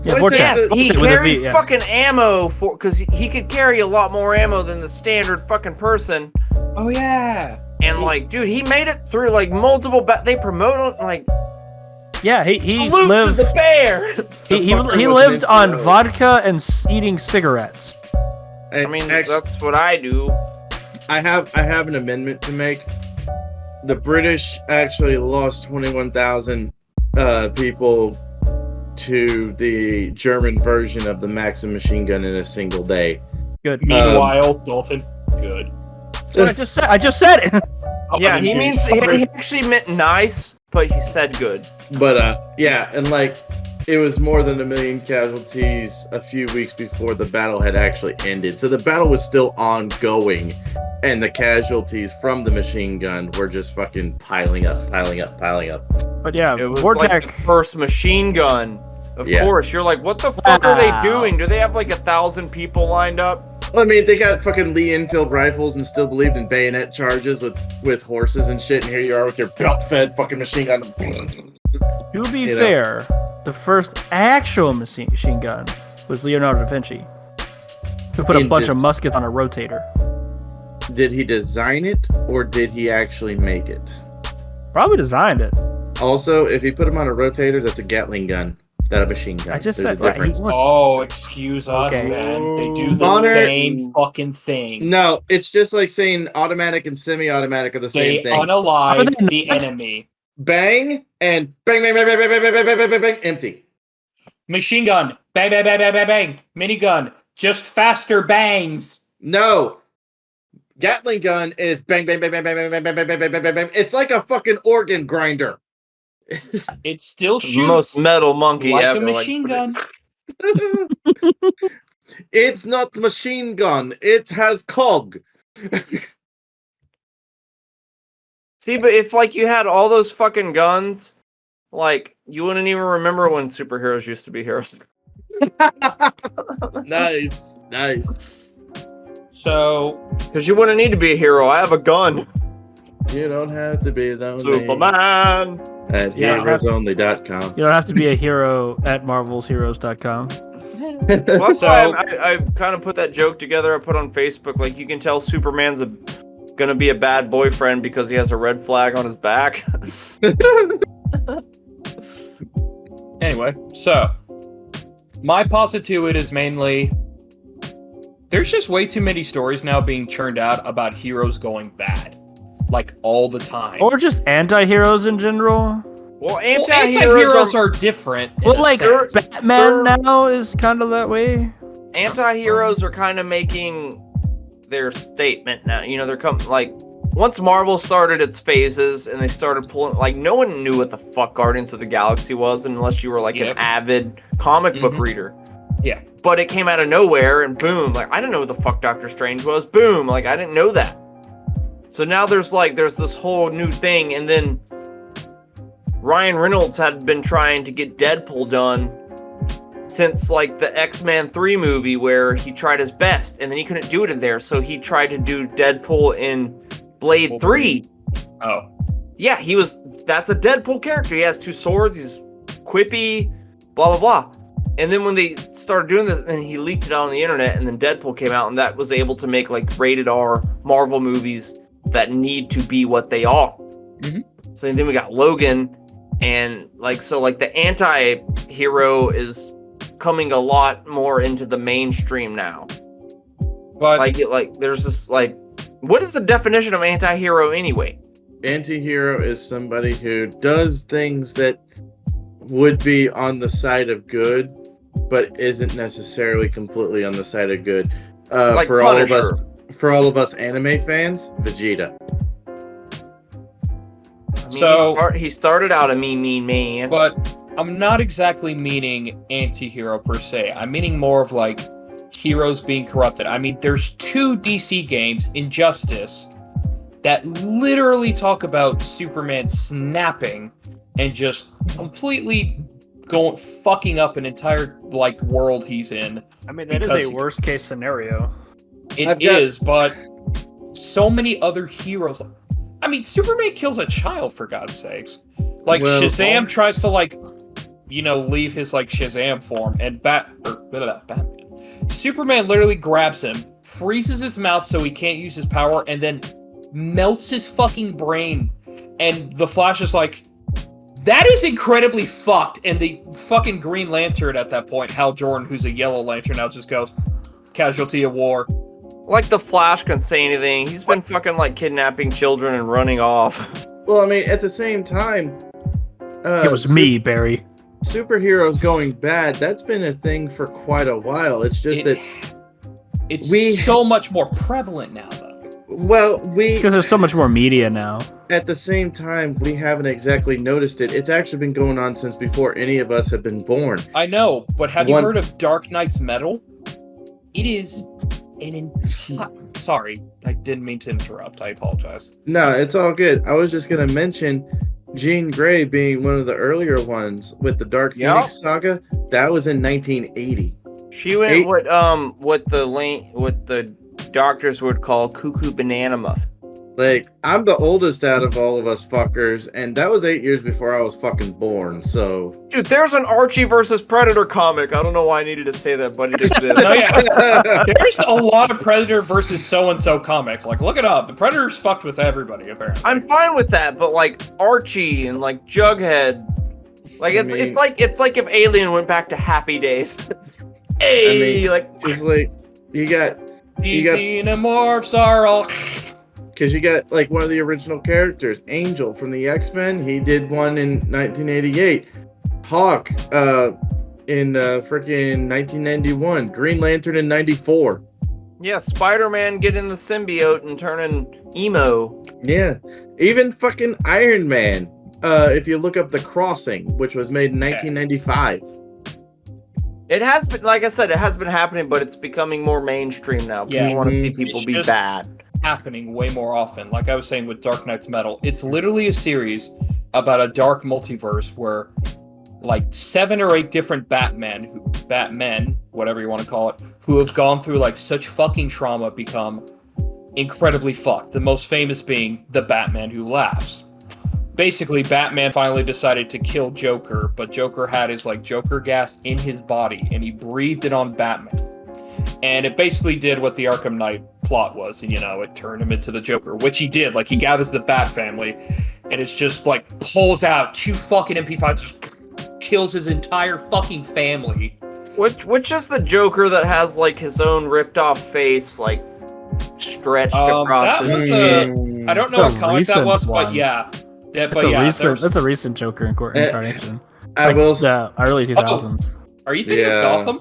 Yeah, Vortex. He carried fucking ammo because he could carry a lot more ammo than the standard fucking person. Oh yeah. And like, dude, he made it through like multiple. They promote him like. Yeah, he Salute lived. to the bear. He lived on vodka and eating cigarettes. I mean, that's what I do. I have an amendment to make. The British actually lost 21,000 people to the German version of the Maxim machine gun in a single day. Good. Meanwhile, Dalton, good. So I just said it. Yeah, he actually meant nice, but he said good. But yeah, and like it was more than 1 million casualties a few weeks before the battle had actually ended. So the battle was still ongoing, and the casualties from the machine gun were just fucking piling up. But yeah, it was Vortex. like the first machine gun. Of course, you're like, what the fuck are they doing? Do they have like 1,000 people lined up? Well, I mean, they got fucking Lee Enfield rifles and still believed in bayonet charges with horses and shit. And here you are with your belt-fed fucking machine gun. To be fair, the first actual machine gun was Leonardo da Vinci, who put a bunch of muskets on a rotator. Did he design it, or did he actually make it? Probably designed it. Also, if he put them on a rotator, that's a Gatling gun. Not a machine gun. I just There's said a difference. Oh, excuse us, man. They do the same fucking thing. No, it's just like saying automatic and semi-automatic are the same thing. They unalive the enemy. Bang and bang, bang, bang, bang, bang, bang, bang, bang, bang, bang, empty. Machine gun, bang, bang, bang, bang, bang, bang. Minigun, just faster bangs. No. Gatling gun is bang, bang, bang, bang, bang, bang, bang, bang, bang, bang, bang, bang, bang. It's like a fucking organ grinder. It still shoots. Most metal monkey like ever. A machine gun. It's not machine gun. It has cog. See, but if like you had all those fucking guns, like you wouldn't even remember when superheroes used to be heroes. Nice. So, because you wouldn't need to be a hero. I have a gun. You don't have to be the Superman. At heroesonly.com. You don't have to be a hero at marvelsheroes.com. Well, that's why I kind of put that joke together. I put on Facebook, like you can tell Superman's gonna be a bad boyfriend because he has a red flag on his back. Anyway, so my posit to it is mainly there's just way too many stories now being churned out about heroes going bad. like all the time. Or just anti-heroes in general. Well, anti-heroes are different. Well, like Batman now is kind of that way. Anti-heroes are kind of making their statement now. You know, they're coming like once Marvel started its phases and they started pulling, like, no one knew what the fuck Guardians of the Galaxy was unless you were like an avid comic book reader. Yeah. But it came out of nowhere and boom, like I didn't know what the fuck Doctor Strange was. Boom, like I didn't know that. So now there's this whole new thing, and then Ryan Reynolds had been trying to get Deadpool done since like the X-Men 3 movie where he tried his best and then he couldn't do it in there, so he tried to do Deadpool in Blade 3. Oh. Yeah, that's a Deadpool character. He has 2 swords, he's quippy, blah blah blah. And then when they started doing this, and he leaked it out on the internet, and then Deadpool came out, and that was able to make like rated R Marvel movies that need to be what they are. Mm-hmm. So then we got Logan, and like the anti-hero is coming a lot more into the mainstream now. But there's this like, what is the definition of anti-hero anyway? Anti-hero is somebody who does things that would be on the side of good, but isn't necessarily completely on the side of good. Like for Punisher. all of us anime fans, Vegeta. I mean, he started out a mean man. But I'm not exactly meaning anti-hero per se. I'm meaning more of like heroes being corrupted. I mean, there's 2 DC games, Injustice, that literally talk about Superman snapping and just completely fucking up an entire like world he's in. I mean, that is a worst case scenario. It is, but so many other heroes. I mean, Superman kills a child, for God's sakes. Like, Shazam tries to, like, you know, leave his, like, Shazam form, and Batman. Superman literally grabs him, freezes his mouth so he can't use his power, and then melts his fucking brain. And the Flash is like, that is incredibly fucked. And the fucking Green Lantern at that point, Hal Jordan, who's a Yellow Lantern now, just goes, casualty of war. Like the Flash can say anything. He's been fucking like kidnapping children and running off. Well, I mean, at the same time, it was me, Barry. Superheroes going bad, that's been a thing for quite a while. It's just it's so much more prevalent now, though. Well, because there's so much more media now. At the same time, we haven't exactly noticed it. It's actually been going on since before any of us have been born. I know, but have you heard of Dark Knight's Metal? It is an entire... Sorry, I didn't mean to interrupt. I apologize. No, it's all good. I was just going to mention Jean Grey being one of the earlier ones with the Dark Phoenix saga. That was in 1980. She went what the doctors would call cuckoo banana muff. Like, I'm the oldest out of all of us fuckers, and that was 8 years before I was fucking born, so... Dude, there's an Archie versus Predator comic. I don't know why I needed to say that, but it exists. No, yeah. There's a lot of Predator versus so-and-so comics. Like, look it up. The Predator's fucked with everybody, apparently. I'm fine with that, but, like, Archie and, like, Jughead... Like, it's like if Alien went back to Happy Days. Hey! It's like, you got... Xenomorphs are all... Because you got, like, one of the original characters, Angel from the X-Men. He did one in 1988. Hawk in freaking 1991. Green Lantern in 94. Yeah, Spider-Man getting the symbiote and turning emo. Yeah. Even fucking Iron Man. If you look up The Crossing, which was made in 1995. It has been, like I said, it has been happening, but it's becoming more mainstream now. People want to see people be bad. Happening way more often. Like I was saying with Dark Knight's Metal, it's literally a series about a dark multiverse where like 7 or 8 different Batmen, whatever you want to call it, who have gone through like such fucking trauma become incredibly fucked. The most famous being the Batman Who Laughs. Basically, Batman finally decided to kill Joker, but Joker had his like Joker gas in his body and he breathed it on Batman. And it basically did what the Arkham Knight plot was, and, you know, it turned him into the Joker, which he did. Like, he gathers the Bat family, and it's just, like, pulls out 2 fucking MP5s, just kills his entire fucking family. Which is the Joker that has, like, his own ripped-off face, like, stretched across his shit? I don't know what comic that was, one. but yeah. That's a recent Joker incarnation. I will. The early 2000s. Are you thinking of Gotham?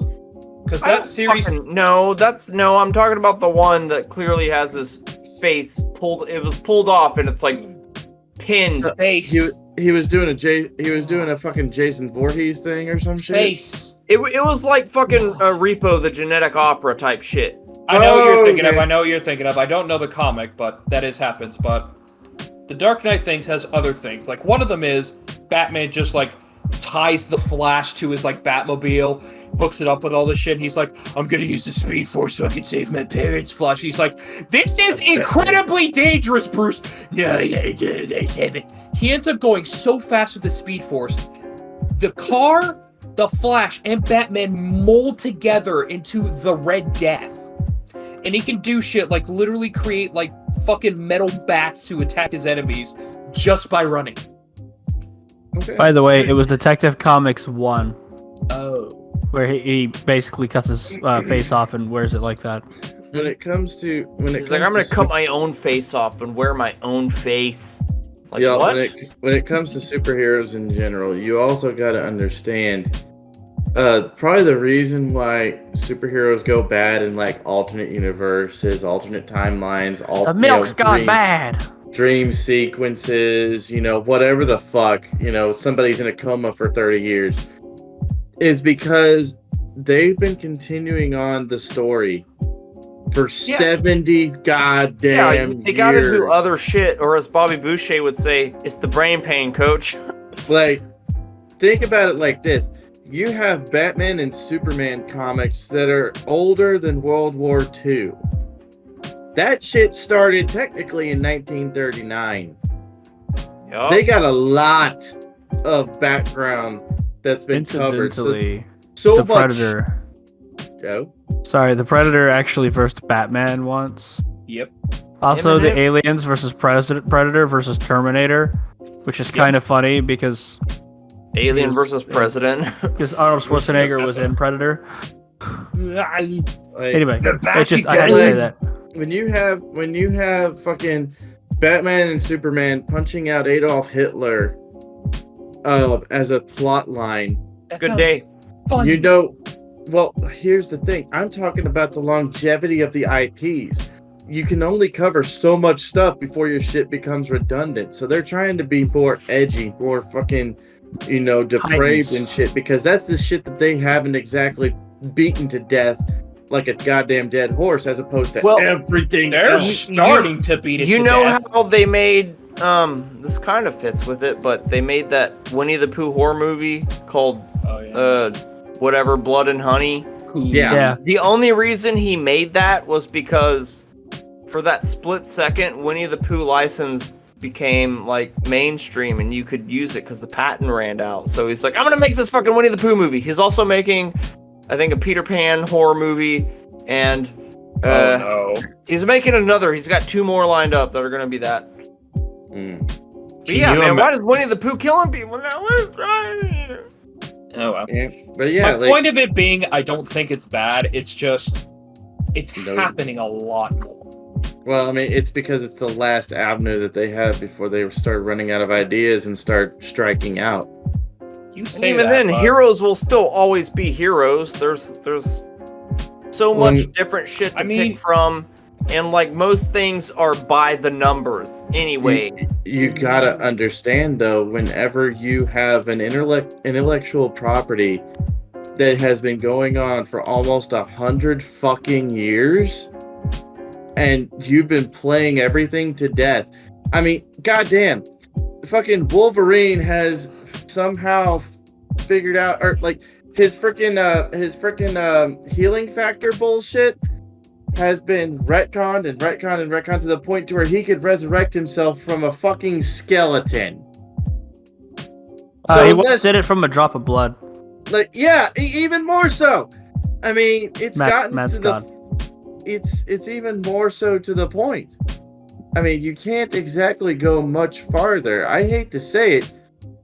Because that series. No, I'm talking about the one that clearly has his face pulled. It was pulled off, and it's like pinned face. He was doing a fucking Jason Voorhees thing or some shit. Face. It was like fucking Repo, the genetic opera type shit. I know what you're thinking of. I know what you're thinking of. I don't know the comic, but that happens. But the Dark Knight things has other things. Like one of them is Batman just like ties the Flash to his like Batmobile, hooks it up with all this shit. He's like, I'm gonna use the Speed Force so I can save my parents. Flash. He's like, this is incredibly dangerous, Bruce. No, you gotta do this. He ends up going so fast with the Speed Force, the car, the Flash, and Batman mold together into the Red Death. And he can do shit like literally create like fucking metal bats to attack his enemies just by running. Okay. By the way, it was Detective Comics 1. Oh. Where he basically cuts his face off and wears it like that. He's like, I'm gonna cut my own face off and wear my own face. Like, yeah, what? When it comes to superheroes in general, you also got to understand probably the reason why superheroes go bad in like alternate universes, alternate timelines, the milk's gone bad. Dream sequences, whatever the fuck, somebody's in a coma for 30 years, is because they've been continuing on the story for 70 goddamn years. They gotta do other shit, or as Bobby Boucher would say, it's the brain pain, coach. Like, think about it like this. You have Batman and Superman comics that are older than World War II. That shit started technically in 1939. Yep. They got a lot of background that's been covered. So the much. Predator. Go. Sorry, the Predator actually versed Batman once. Yep. Also, the Aliens versus Predator versus Terminator, which is kind of funny because Alien versus President. Because Arnold Schwarzenegger was in Predator. Anyway, it's just I had to say that. When you have fucking Batman and Superman punching out Adolf Hitler as a plot line. Good day. Fun. Well, here's the thing. I'm talking about the longevity of the IPs. You can only cover so much stuff before your shit becomes redundant. So they're trying to be more edgy, more fucking, depraved and shit, because that's the shit that they haven't exactly beaten to death like a goddamn dead horse, as opposed to everything they're else. starting to beat it to death. How they made this kind of fits with it, but they made that Winnie the Pooh horror movie called whatever, Blood and Honey. Yeah. The only reason he made that was because for that split second, Winnie the Pooh license became like mainstream and you could use it because the patent ran out. So he's like, I'm gonna make this fucking Winnie the Pooh movie. He's also making, I think, a Peter Pan horror movie, and he's making another. He's got 2 more lined up that are gonna be that. But yeah, man, why does Winnie the Pooh killing people now? What is right? Oh well. Yeah. But yeah, my point of it being, I don't think it's bad. It's just, it's happening a lot more. Well, I mean, it's because it's the last avenue that they have before they start running out of ideas and start striking out. You say even that, then, but heroes will still always be heroes. There's so much different shit to pick from, and like most things are by the numbers anyway. You gotta understand though, whenever you have an intellectual property that has been going on for almost 100 fucking years, and you've been playing everything to death. I mean, goddamn, fucking Wolverine has somehow figured out, or like his freaking healing factor bullshit has been retconned and retconned and retconned to the point to where he could resurrect himself from a fucking skeleton. He once did it from a drop of blood. Like, yeah, even more so. I mean, it's it's even more so to the point. I mean, you can't exactly go much farther. I hate to say it,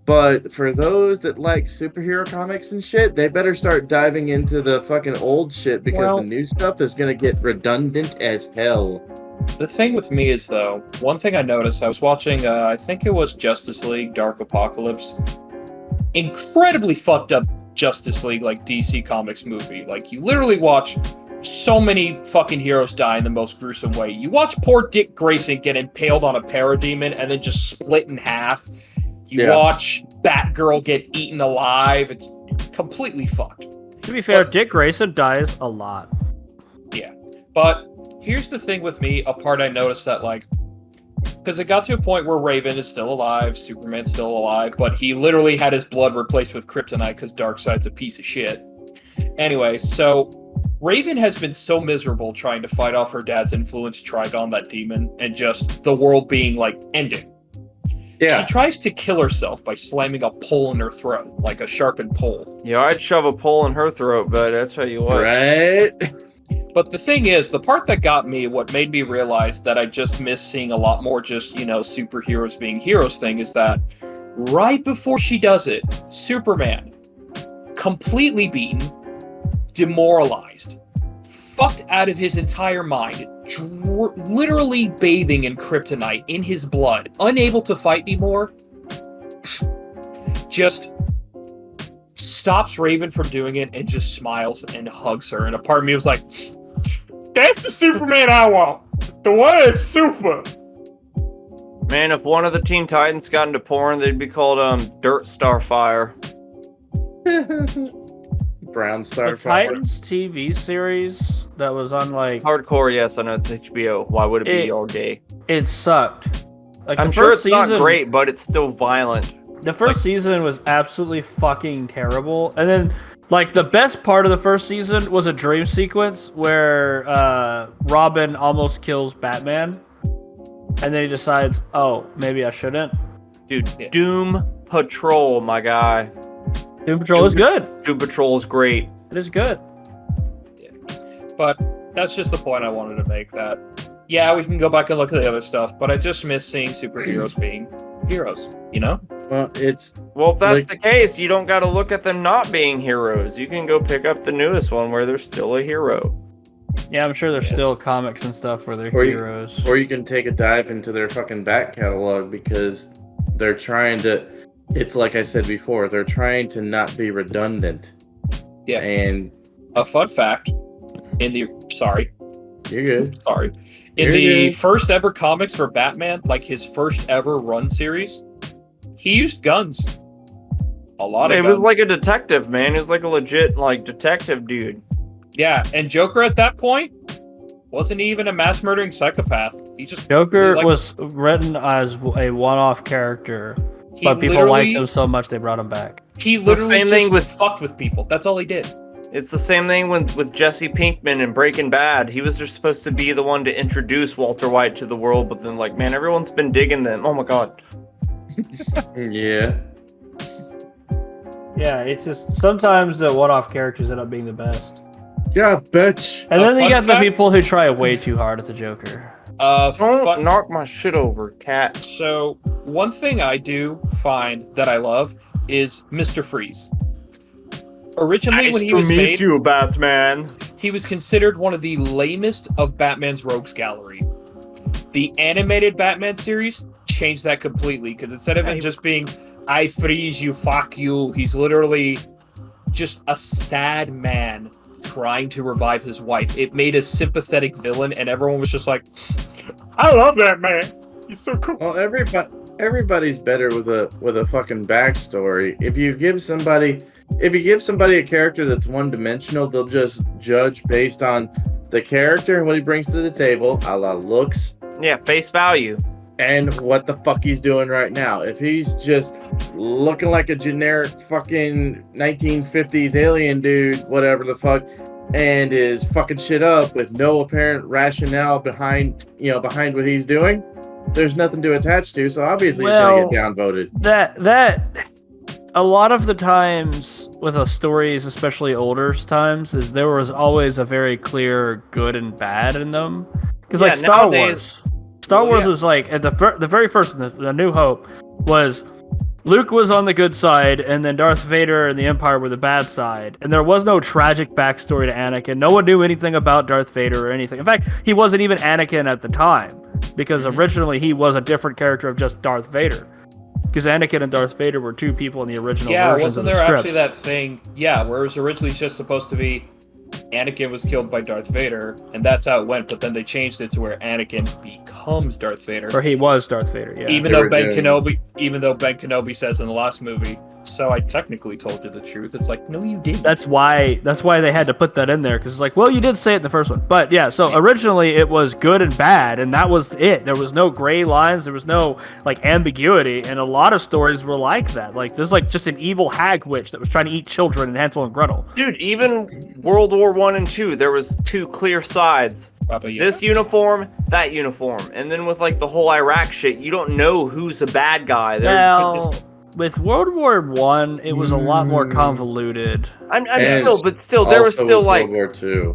but for those that like superhero comics and shit, they better start diving into the fucking old shit, because the new stuff is gonna get redundant as hell. The thing with me is, though, one thing I noticed, I was watching, I think it was Justice League Dark Apocalypse. Incredibly fucked up Justice League, like, DC Comics movie. Like, you literally watch so many fucking heroes die in the most gruesome way. You watch poor Dick Grayson get impaled on a parademon and then just split in half. You watch Batgirl get eaten alive. It's completely fucked. To be fair, Dick Grayson dies a lot. Yeah. But here's the thing with me, a part I noticed that, like, because it got to a point where Raven is still alive, Superman's still alive, but he literally had his blood replaced with kryptonite because Darkseid's a piece of shit. Anyway, so Raven has been so miserable trying to fight off her dad's influence, Trigon, that demon, and just the world being, like, ending. Yeah. She tries to kill herself by slamming a pole in her throat, like a sharpened pole. Yeah, I'd shove a pole in her throat, but I tell you what. Right? But the thing is, the part that got me, what made me realize that I just miss seeing a lot more just, you know, superheroes being heroes thing, is that right before she does it, Superman, completely beaten, demoralized, fucked out of his entire mind, literally bathing in kryptonite in his blood, unable to fight anymore, just stops Raven from doing it and just smiles and hugs her. And a part of me was like, that's the Superman I want. The one that's super. Man, if one of the Teen Titans got into porn, they'd be called Dirt Starfire. Brown The Starfire. Titans TV series that was on, like... Hardcore, yes, I know it's HBO. Why would it be all gay? It sucked. Like, I'm sure it's not great, but it's still violent. The first season was absolutely fucking terrible. And then, like, the best part of the first season was a dream sequence where Robin almost kills Batman. And then he decides, oh, maybe I shouldn't. Dude, Doom Patrol, my guy. Doom Patrol is good. Doom Patrol is great. It is good. Yeah. But that's just the point I wanted to make, that, yeah, we can go back and look at the other stuff, but I just miss seeing superheroes being heroes, you know? Well, if that's the case, you don't got to look at them not being heroes. You can go pick up the newest one where they're still a hero. Yeah, I'm sure there's still comics and stuff where they're heroes. Or you can take a dive into their fucking back catalog, because they're trying to... It's like I said before, they're trying to not be redundant. Yeah. And a fun fact, you're good. Sorry. In the first ever comics for Batman, like his first ever run series, he used guns. A lot of guns. He was like a detective, man. He was like a legit, like, detective dude. Yeah, and Joker at that point wasn't even a mass murdering psychopath. Joker was written as a one-off character. But people liked him so much they brought him back. He literally fucked with people. That's all he did. It's the same thing with Jesse Pinkman in Breaking Bad. He was just supposed to be the one to introduce Walter White to the world, but then, like, man, everyone's been digging them. Oh my god. Yeah. Yeah, it's just sometimes the one-off characters end up being the best. Yeah, bitch. And then you got the people who try way too hard as a Joker. Don't knock my shit over, cat. So, one thing I do find that I love is Mr. Freeze. Originally, when he was made, nice to meet you, Batman. He was considered one of the lamest of Batman's rogues gallery. The animated Batman series changed that completely, because instead of it just being, I freeze you, fuck you, he's literally just a sad man trying to revive his wife. It made a sympathetic villain, and everyone was just like, I love that man. He's so cool. Well, everybody's better with a fucking backstory. If you give somebody a character that's one-dimensional, they'll just judge based on the character and what he brings to the table, a la looks. Yeah, face value. And what the fuck he's doing right now. If he's just looking like a generic fucking 1950s alien dude, whatever the fuck, and is fucking shit up with no apparent rationale behind what he's doing, there's nothing to attach to, so obviously he's gonna get downvoted. That a lot of the times with the stories, especially older times, is there was always a very clear good and bad in them. Because like Star Wars was like at the very first, the New Hope was Luke was on the good side, and then Darth Vader and the Empire were the bad side. And there was no tragic backstory to Anakin. No one knew anything about Darth Vader or anything. In fact, he wasn't even Anakin at the time, because originally he was a different character of just Darth Vader. Because Anakin and Darth Vader were two people in the original versions of the script. Yeah, wasn't there actually that thing? Yeah, where it was originally just supposed to be Anakin was killed by Darth Vader, and that's how it went. But then they changed it to where Anakin becomes Darth Vader. Or he was Darth Vader. Yeah. Even though Ben Kenobi says in the last movie, "So I technically told you the truth." It's like, no, you didn't. That's why they had to put that in there, because it's like, well, you did say it in the first one. But yeah, so originally it was good and bad, and that was it. There was no gray lines, there was no like ambiguity, and a lot of stories were like that. Like there's like just an evil hag witch that was trying to eat children in Hansel and Gretel. Dude, even World War I and II, there was two clear sides. This uniform, that uniform. And then with like the whole Iraq shit, you don't know who's a bad guy. With World War I, it was a lot more convoluted. Still, there was still like World War II.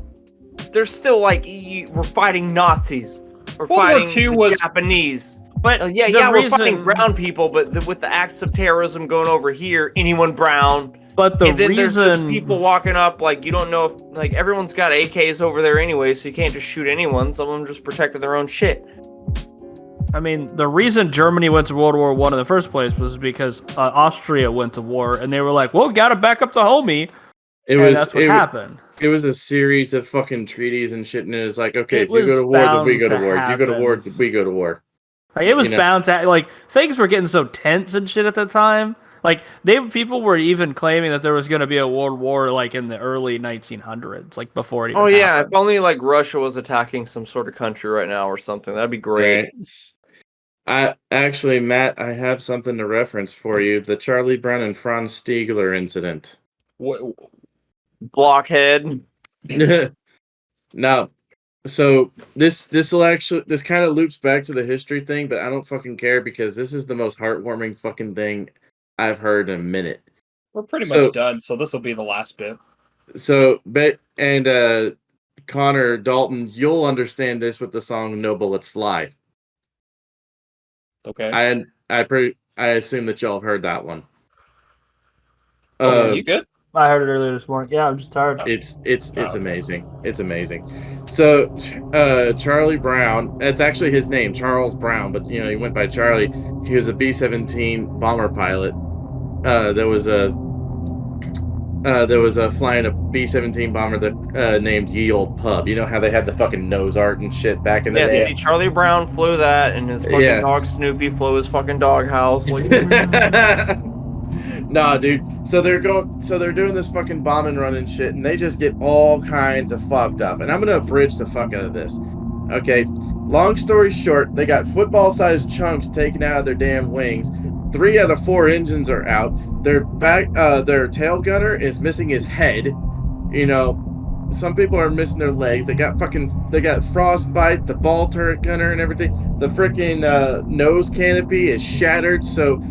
There's still like we're fighting Nazis, we're fighting the Japanese. But we're fighting brown people. But with the acts of terrorism going over here, anyone brown. But there's just people walking up, like you don't know if like everyone's got AKs over there anyway, so you can't just shoot anyone. Some of them just protected their own shit. I mean, the reason Germany went to World War I in the first place was because Austria went to war, and they were like, well, gotta back up the homie. That's what happened. It was a series of fucking treaties and shit, and it was like, okay, if you go to war, then we go to war. If you go to war, we go to war. Like, it was bound to, like, things were getting so tense and shit at the time. Like, people were even claiming that there was going to be a world war, like, in the early 1900s, like, before it even happened. If only, like, Russia was attacking some sort of country right now or something. That'd be great. Right. Matt, I have something to reference for you. The Charlie Brown and Franz Stiegler incident. What? Blockhead. No. So this kind of loops back to the history thing, but I don't fucking care because this is the most heartwarming fucking thing I've heard in a minute. We're pretty much done, so this will be the last bit. So, Connor Dalton, you'll understand this with the song "No Bullets Fly." Okay. I assume that y'all have heard that one. You good? I heard it earlier this morning. Yeah, I'm just tired. It's amazing. It's amazing. So, Charlie Brown, that's actually his name, Charles Brown, but he went by Charlie. He was a B-17 bomber pilot. There was flying a B-17 bomber that named Ye Old Pub. You know how they had the fucking nose art and shit back in the day? Yeah, Charlie Brown flew that, and his fucking dog Snoopy flew his fucking doghouse. Nah, dude. So they're doing this fucking bombing run and shit, and they just get all kinds of fucked up. And I'm gonna abridge the fuck out of this. Okay. Long story short, they got football-sized chunks taken out of their damn wings. 3 out of 4 engines are out. Their tail gunner is missing his head. Some people are missing their legs. They got frostbite, the ball turret gunner and everything. The freaking nose canopy is shattered. So,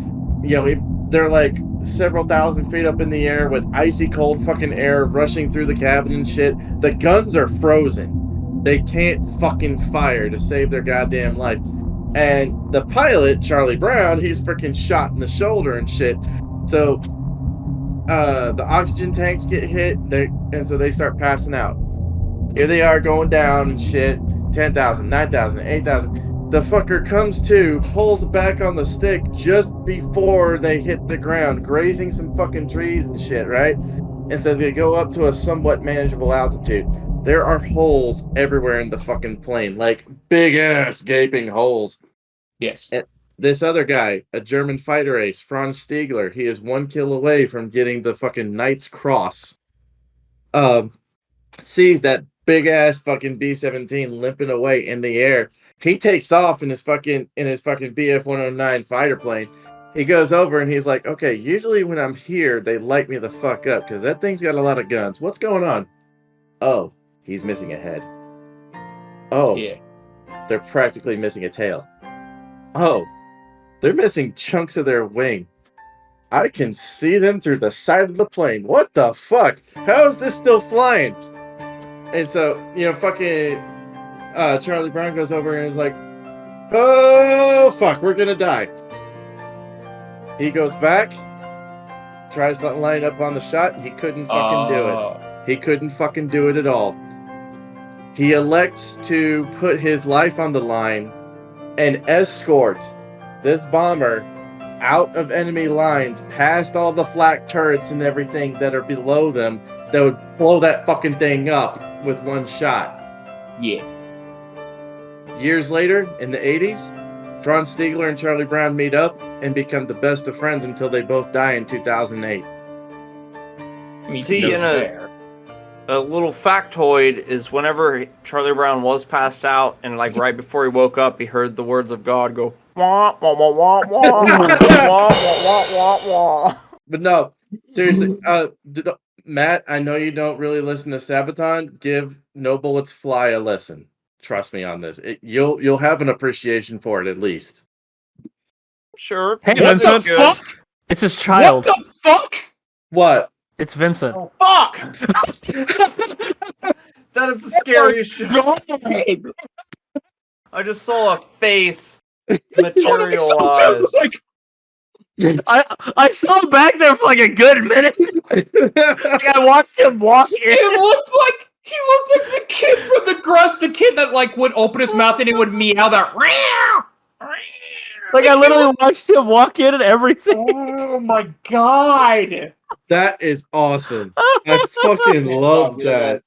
they're like several thousand feet up in the air with icy cold fucking air rushing through the cabin and shit. The guns are frozen. They can't fucking fire to save their goddamn life. And the pilot, Charlie Brown, he's freaking shot in the shoulder and shit. So the oxygen tanks get hit, and so they start passing out. Here they are going down and shit. 10,000, 9,000, 8,000. The fucker comes to, pulls back on the stick just before they hit the ground, grazing some fucking trees and shit, right? And so they go up to a somewhat manageable altitude. There are holes everywhere in the fucking plane, like big ass gaping holes. Yes. And this other guy, a German fighter ace, Franz Stiegler, he is 1 kill away from getting the fucking Knight's Cross. Sees that big ass fucking B-17 limping away in the air. He takes off in his fucking BF-109 fighter plane. He goes over and he's like, okay, usually when I'm here, they light me the fuck up because that thing's got a lot of guns. What's going on? Oh, he's missing a head. Oh, yeah. They're practically missing a tail. Oh, they're missing chunks of their wing. I can see them through the side of the plane. What the fuck? How is this still flying? And so, Charlie Brown goes over and is like, oh, fuck, we're gonna die. He goes back, tries to line up on the shot. He couldn't fucking do it. He couldn't fucking do it at all. He elects to put his life on the line and escort this bomber out of enemy lines, past all the flak turrets and everything that are below them that would blow that fucking thing up with one shot. Yeah. Years later, in the 80s, Franz Stiegler and Charlie Brown meet up and become the best of friends until they both die in 2008. I mean, See, no in fair. a little factoid is whenever Charlie Brown was passed out and like right before he woke up, he heard the words of God go wah wah wah wah wah wah wah wah wah. But no, seriously, Matt, I know you don't really listen to Sabaton. Give No Bullets Fly a listen. Trust me on this. You'll have an appreciation for it at least. Sure. Hey, What Vincent. the fuck? It's his child. What the fuck? What? It's Vincent. Oh, fuck! That is the scariest shit. I just saw a face materialize. Like, I saw him back there for like a good minute. Like I watched him walk in. he looked like the kid from the Grudge, the kid that like would open his mouth and he would meow that. Like I literally watched him walk in and everything. Oh my god! That is awesome. I fucking love that.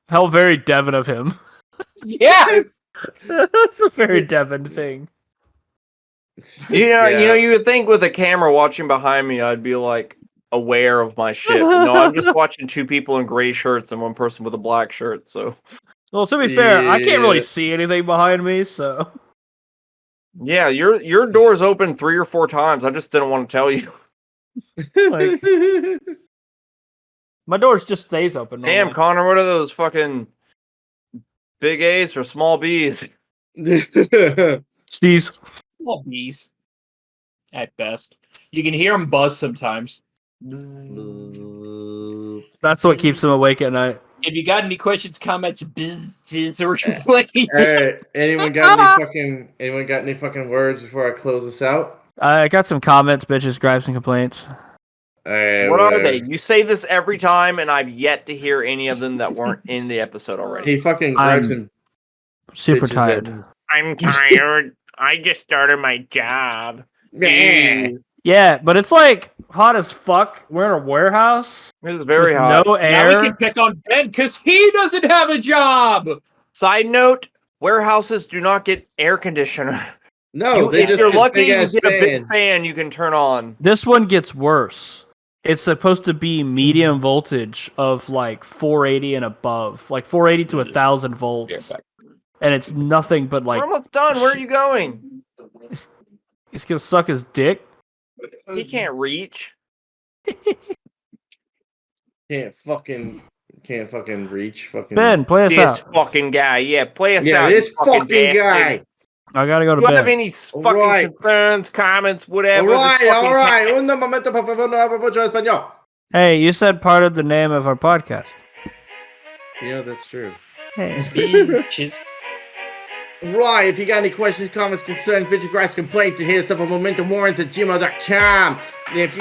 How very Devon of him. Yes. That's a very Devon thing. You know, you would think with a camera watching behind me, I'd be like aware of my shit. No, I'm just watching two people in gray shirts and one person with a black shirt. So, Well, to be fair, I can't really Yeah. see anything behind me, so yeah, your door's open 3 or 4 times. I just didn't want to tell you. like my door just stays open. Damn, normally. Connor, what are those fucking big A's or small B's? Steez. Small bees. At best. You can hear them buzz sometimes. That's what keeps him awake at night. If you got any questions, comments, biz, or complaints, Alright, anyone got any fucking words before I close this out? I got some comments, bitches, gripes, and complaints. Alright, What are whatever. they? You say this every time, and I've yet to hear any of them that weren't in the episode already. He fucking grabs I'm him. Super bitches tired. in. I'm tired. I just started my job. Yeah. Yeah, but it's like hot as fuck. We're in a warehouse. It's very with hot. no now air. we can pick on Ben because he doesn't have a job. Side note: warehouses do not get air conditioner. No, they if just you're get lucky, you big-ass get a big fan. fan you can turn on. This one gets worse. It's supposed to be medium voltage of like 480 and above, like 480 to 1,000 volts, and it's nothing but like We're almost done. Where are you going? he's gonna suck his dick. He can't reach. Can't fucking reach. Fucking Ben, play us This out. fucking guy. Yeah, play us Yeah, out. this you fucking bastard. guy. I gotta go to Do you have bed. any fucking Alright. concerns, comments, whatever? Alright, this fucking alright. Un momento, por favor, no hablo mucho español. Hey, you said part of the name of our podcast. Yeah, that's true. Hey. Bitches. Right, if you got any questions, comments, concerns, bitch, gripes, complaints, hit us up at momentumwarrants@gmail.com. And if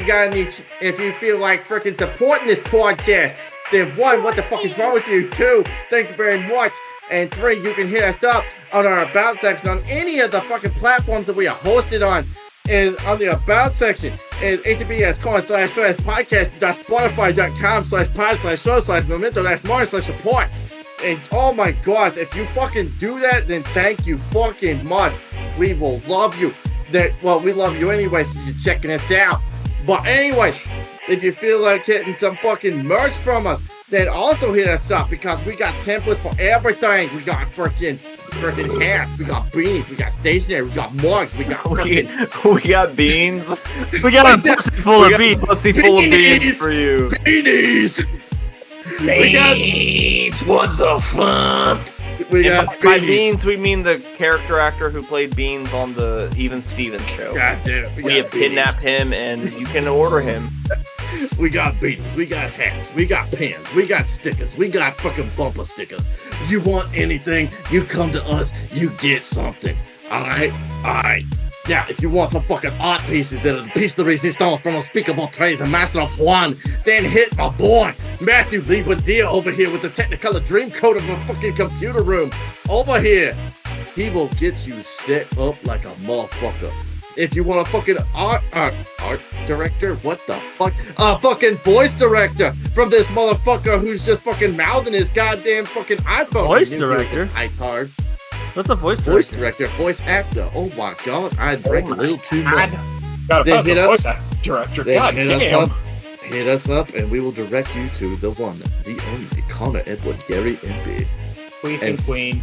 you feel like freaking supporting this podcast, then 1, what the fuck is wrong with you? 2, thank you very much. And 3, you can hit us up on our About section on any of the fucking platforms that we are hosted on. And on the About section is https://podcast.spotify.com/pod/show/memento/more/support. And oh my gosh, if you fucking do that, then thank you fucking much. We will love you. We love you anyway since you're checking us out. But anyways, if you feel like getting some fucking merch from us, then also hit us up because we got templates for everything. We got freaking hats, we got beanies, we got stationery, we got mugs, we got freaking we got beans. We got a pussy full We of got beans. a pussy full of beans Beans. for you. beanies. We got What the fuck? we And got by beanies. beans, we mean the character actor who played Beans on the Even Stevens show. God damn it. We have kidnapped him, and you can order him. We got beanies, we got hats, we got pins, we got stickers, we got fucking bumper stickers. You want anything, you come to us, you get something. Alright? Alright. Yeah, if you want some fucking art pieces that are the piece de resistance from unspeakable trades and master of Juan, then hit my boy, Matthew Lee Badia over here with the Technicolor Dream Code of a fucking computer room. Over here. He will get you set up like a motherfucker. If you want a fucking art director, what the fuck? A fucking voice director from this motherfucker who's just fucking mouthing his goddamn fucking iPhone. Voice director? iHeart. What's a voice director? Voice director, voice actor. Oh my god, I drank a little too much. Gotta Then find hit some us- voice director. Then God damn. hit us up, and we will direct you to the one, the only Connor Edward Gary MP. Queen And- Queen.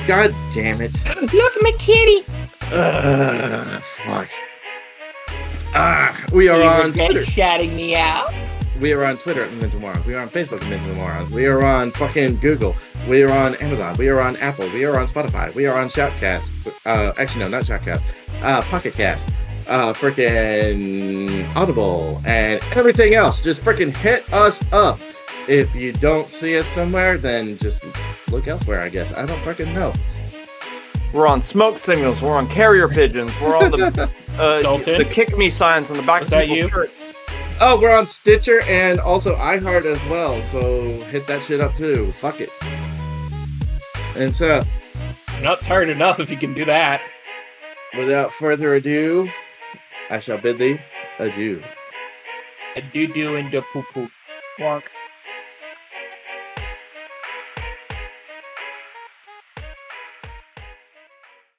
God damn it. Look, my kitty. Fuck. We are on Twitter. Shouting me out. We are on Twitter at Mental Morons. We are on Facebook at Mental Morons. We are on fucking Google. We are on Amazon. We are on Apple. We are on Spotify. We are on Shoutcast. Actually, no, not Shoutcast. Pocket Cast. Freaking Audible. And everything else. Just freaking hit us up. If you don't see us somewhere, then just look elsewhere, I guess. I don't fucking know. We're on smoke signals. We're on carrier pigeons. We're on the Dalton? the kick me signs on the back Was of that people's you? shirts. Oh, we're on Stitcher and also iHeart as well. So hit that shit up too. Fuck it. And so, You're not tired enough if you can do that. without further ado, I shall bid thee adieu. A doo doo and a poo poo. Wonk.